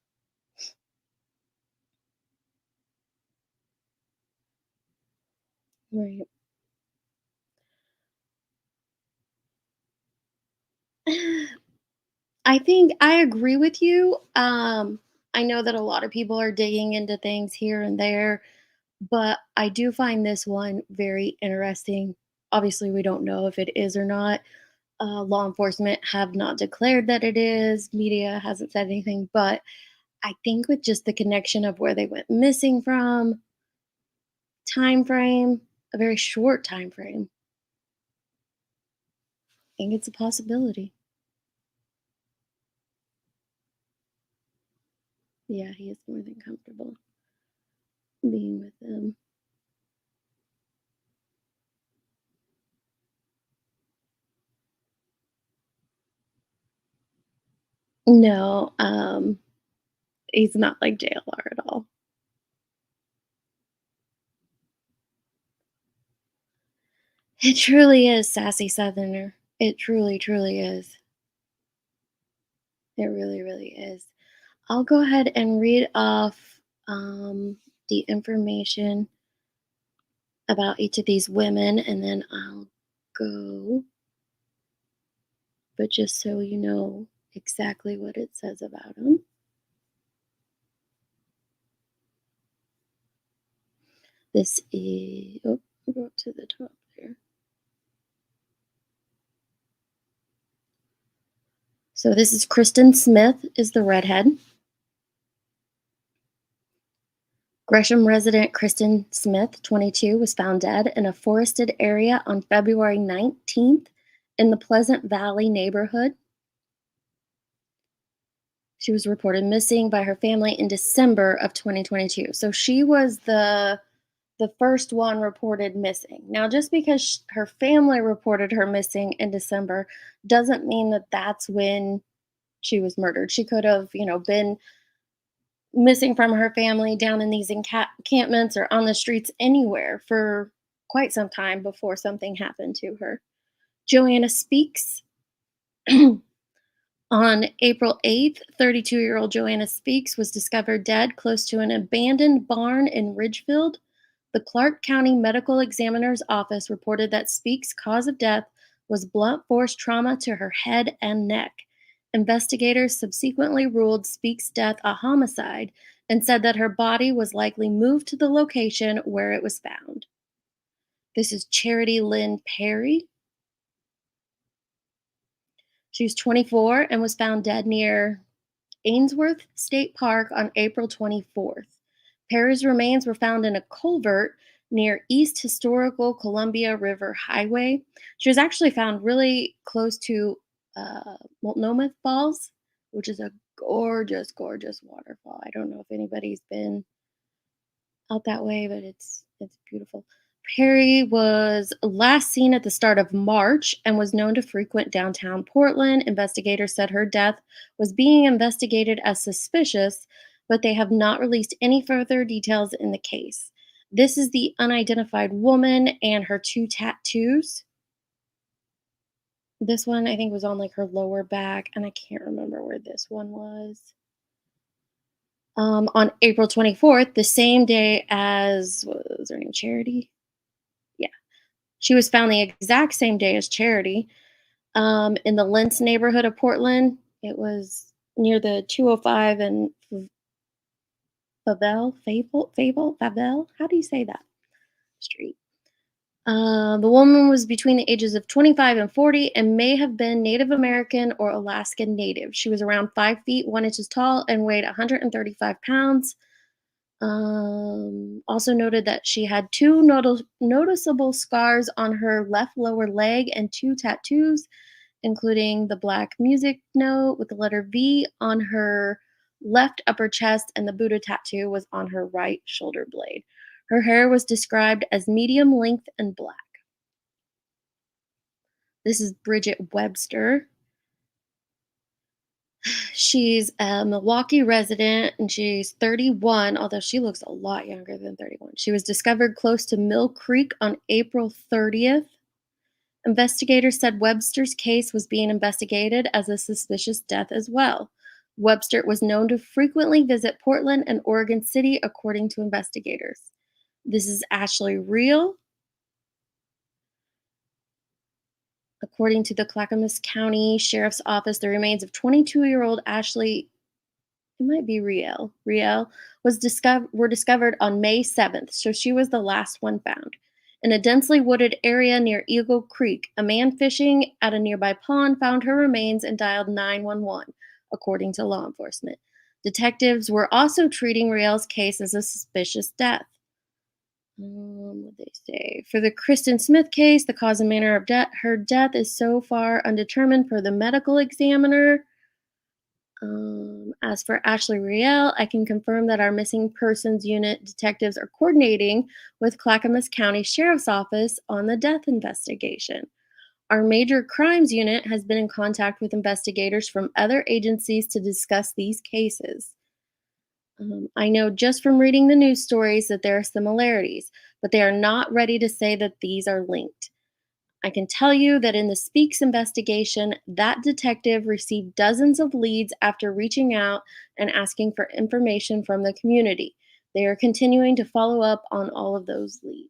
Right. I think I agree with you. I know that a lot of people are digging into things here and there, but I do find this one very interesting. Obviously, we don't know if it is or not. Law enforcement have not declared that it is. Media hasn't said anything, but I think with just the connection of where they went missing from, time frame, a very short time frame, I think it's a possibility. Yeah, he is more than comfortable being with them. No, he's not like JLR at all. It truly is, sassy Southerner. It truly, truly is. It really, really is. I'll go ahead and read off the information about each of these women, and then I'll go. But just so you know exactly what it says about them. This is, oh, I'll go up to the top there. So this is Kristen Smith is the redhead. Gresham resident Kristen Smith, 22, was found dead in a forested area on February 19th in the Pleasant Valley neighborhood. She was reported missing by her family in December of 2022. So she was the first one reported missing. Now, just because her family reported her missing in December doesn't mean that that's when she was murdered. She could have, been missing from her family down in these encampments or on the streets anywhere for quite some time before something happened to her. Joanna Speaks. On April 8th, 32-year-old Joanna Speaks was discovered dead close to an abandoned barn in Ridgefield. The Clark County Medical Examiner's Office reported that Speaks' cause of death was blunt force trauma to her head and neck. Investigators subsequently ruled Speaks' death a homicide and said that her body was likely moved to the location where it was found. This is Charity Lynn Perry. She was 24 and was found dead near Ainsworth State Park on April 24th. Perry's remains were found in a culvert near East Historical Columbia River Highway. She was actually found really close to Multnomah Falls, which is a gorgeous, gorgeous waterfall. I don't know if anybody's been out that way, but it's beautiful. Perry was last seen at the start of March and was known to frequent downtown Portland. Investigators said her death was being investigated as suspicious, but they have not released any further details in the case. This is the unidentified woman and her 2 tattoos. This one, I think, was on like her lower back, and I can't remember where this one was. On April 24th, the same day as, what was her name, Charity? Yeah. She was found the exact same day as Charity in the Lentz neighborhood of Portland. It was near the 205 and Fable? How do you say that? Street. The woman was between the ages of 25 and 40 and may have been Native American or Alaskan Native. She was around 5 feet 1 inches tall and weighed 135 pounds. Also noted that she had 2 noticeable scars on her left lower leg and 2 tattoos, including the black music note with the letter V on her left upper chest, and the Buddha tattoo was on her right shoulder blade. Her hair was described as medium length and black. This is Bridget Webster. She's a Milwaukee resident and she's 31, although she looks a lot younger than 31. She was discovered close to Mill Creek on April 30th. Investigators said Webster's case was being investigated as a suspicious death as well. Webster was known to frequently visit Portland and Oregon City, according to investigators. This is Ashley Reel. According to the Clackamas County Sheriff's Office, the remains of 22-year-old Ashley, it might be Riel, were discovered on May 7th, so she was the last one found. In a densely wooded area near Eagle Creek, a man fishing at a nearby pond found her remains and dialed 911, according to law enforcement. Detectives were also treating Riel's case as a suspicious death. What did they say? For the Kristen Smith case, the cause and manner of her death is so far undetermined per the medical examiner. As for Ashley Riel, I can confirm that our missing persons unit detectives are coordinating with Clackamas County Sheriff's Office on the death investigation. Our major crimes unit has been in contact with investigators from other agencies to discuss these cases. I know just from reading the news stories that there are similarities, but they are not ready to say that these are linked. I can tell you that in the Speaks investigation, that detective received dozens of leads after reaching out and asking for information from the community. They are continuing to follow up on all of those leads.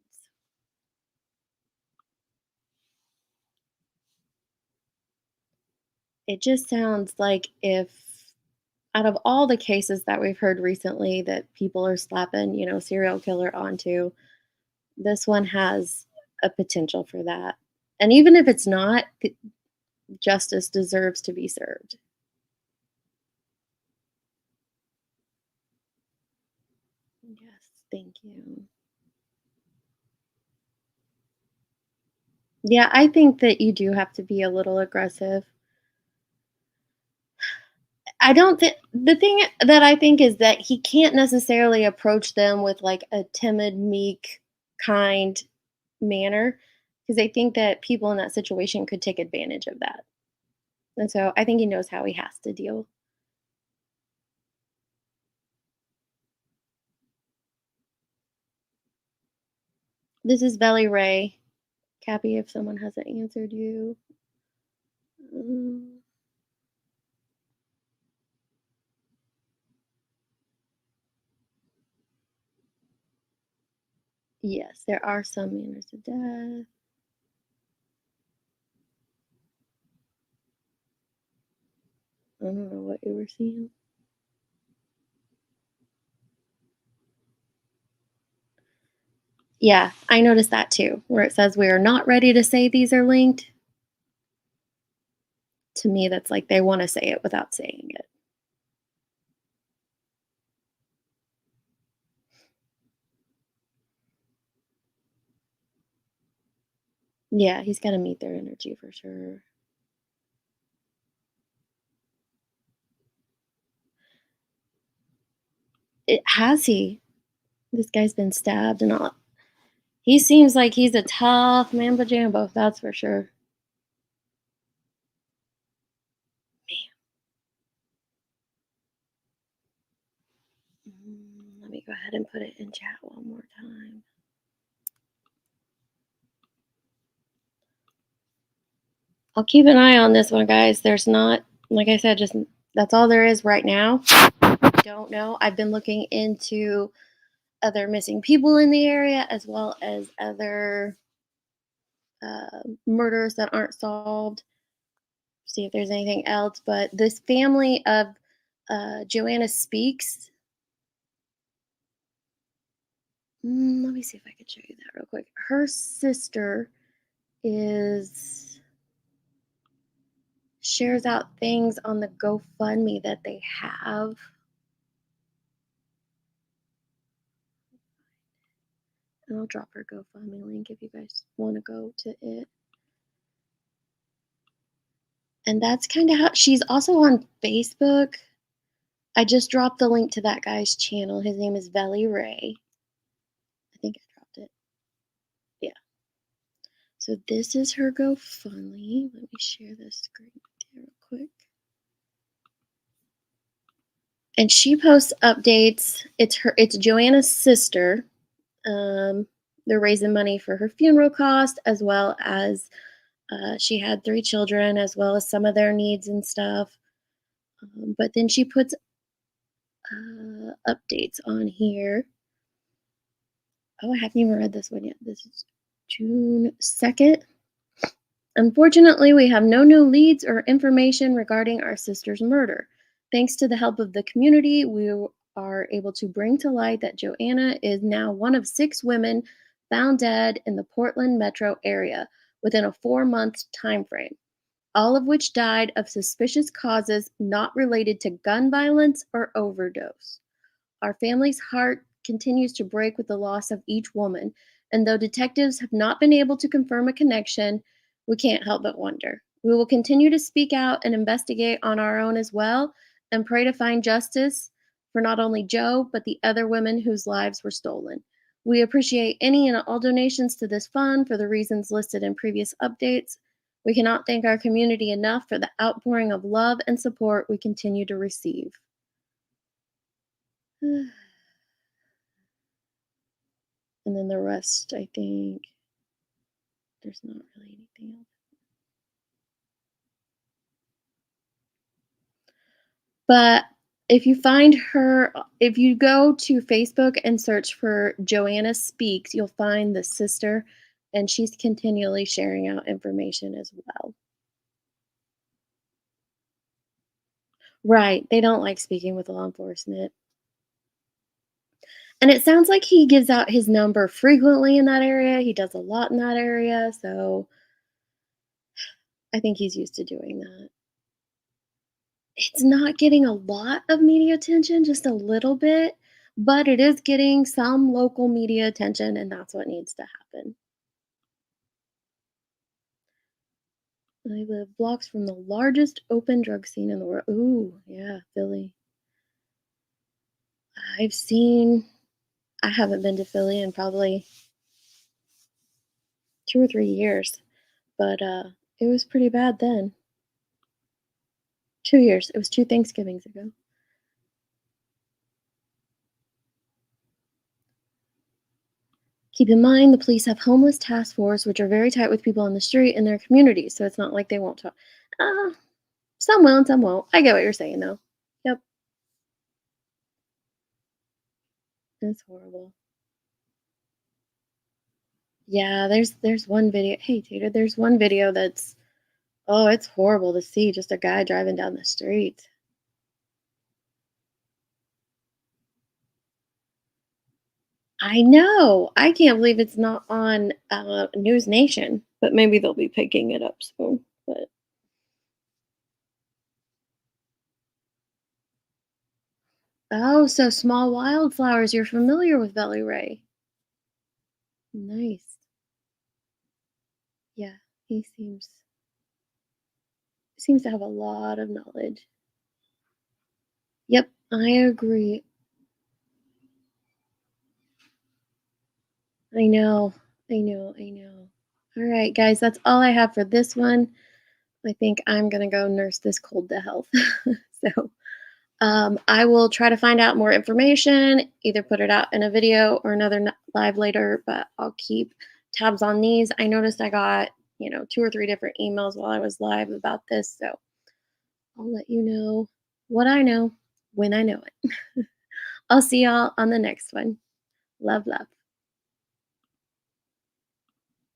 It just sounds like if out of all the cases that we've heard recently that people are slapping, serial killer onto, this one has a potential for that. And even if it's not, justice deserves to be served. Yes, thank you. Yeah, I think that you do have to be a little aggressive. I don't think the thing that I think is that he can't necessarily approach them with like a timid, meek, kind manner because I think that people in that situation could take advantage of that. And so I think he knows how he has to deal. This is Belly Ray. Cappy, if someone hasn't answered you. Yes, there are some manners of death. I don't know what you were seeing. Yeah, I noticed that too, where it says we are not ready to say these are linked. To me, that's like they want to say it without saying it. Yeah, he's got to meet their energy for sure. Has he? This guy's been stabbed and all. He seems like he's a tough mambo jambo, that's for sure. Let me go ahead and put it in chat one more time. I'll keep an eye on this one, guys. There's not, like I said, just that's all there is right now. I don't know. I've been looking into other missing people in the area as well as other murders that aren't solved. See if there's anything else. But this family of Joanna Speaks. Let me see if I can show you that real quick. Her sister shares out things on the GoFundMe that they have. And I'll drop her GoFundMe link if you guys want to go to it. And that's kind of how she's also on Facebook. I just dropped the link to that guy's channel. His name is Belly Ray. I think I dropped it. Yeah. So this is her GoFundMe. Let me share this screen with you real quick. And she posts updates. It's Joanna's sister. They're raising money for her funeral cost, as well as she had 3 children, as well as some of their needs and stuff. But then she puts updates on here. Oh, I haven't even read this one yet. This is June 2nd. Unfortunately, we have no new leads or information regarding our sister's murder. Thanks to the help of the community, we are able to bring to light that Joanna is now one of 6 women found dead in the Portland metro area within a 4-month time frame, all of which died of suspicious causes not related to gun violence or overdose. Our family's heart continues to break with the loss of each woman, and though detectives have not been able to confirm a connection, we can't help but wonder. We will continue to speak out and investigate on our own as well, and pray to find justice for not only Joe, but the other women whose lives were stolen. We appreciate any and all donations to this fund for the reasons listed in previous updates. We cannot thank our community enough for the outpouring of love and support we continue to receive. And then the rest, I think, there's not really anything else. But if you find her, if you go to Facebook and search for Joanna Speaks, you'll find the sister, and she's continually sharing out information as well. Right, they don't like speaking with law enforcement. And it sounds like he gives out his number frequently in that area. He does a lot in that area, so I think he's used to doing that. It's not getting a lot of media attention, just a little bit, but it is getting some local media attention, and that's what needs to happen. I live blocks from the largest open drug scene in the world. Ooh, yeah, Philly. I haven't been to Philly in probably 2 or 3 years, but it was pretty bad then. 2 years. It was 2 Thanksgivings ago. Keep in mind, the police have homeless task force, which are very tight with people on the street in their communities, so it's not like they won't talk. Some will and some won't. I get what you're saying, though. Yep. It's horrible. Yeah, there's one video. Hey, Tater, there's one video that's, oh, it's horrible to see just a guy driving down the street. I know. I can't believe it's not on News Nation, but maybe they'll be picking it up soon. But oh, so Small Wildflowers, you're familiar with Belly Ray. Nice. Yeah, he seems to have a lot of knowledge. Yep, I agree. I know. All right, guys, that's all I have for this one. I think I'm gonna go nurse this cold to health. So I will try to find out more information, either put it out in a video or another live later, but I'll keep tabs on these. I noticed I got, 2 or 3 different emails while I was live about this, so I'll let you know what I know when I know it. I'll see y'all on the next one. Love, love.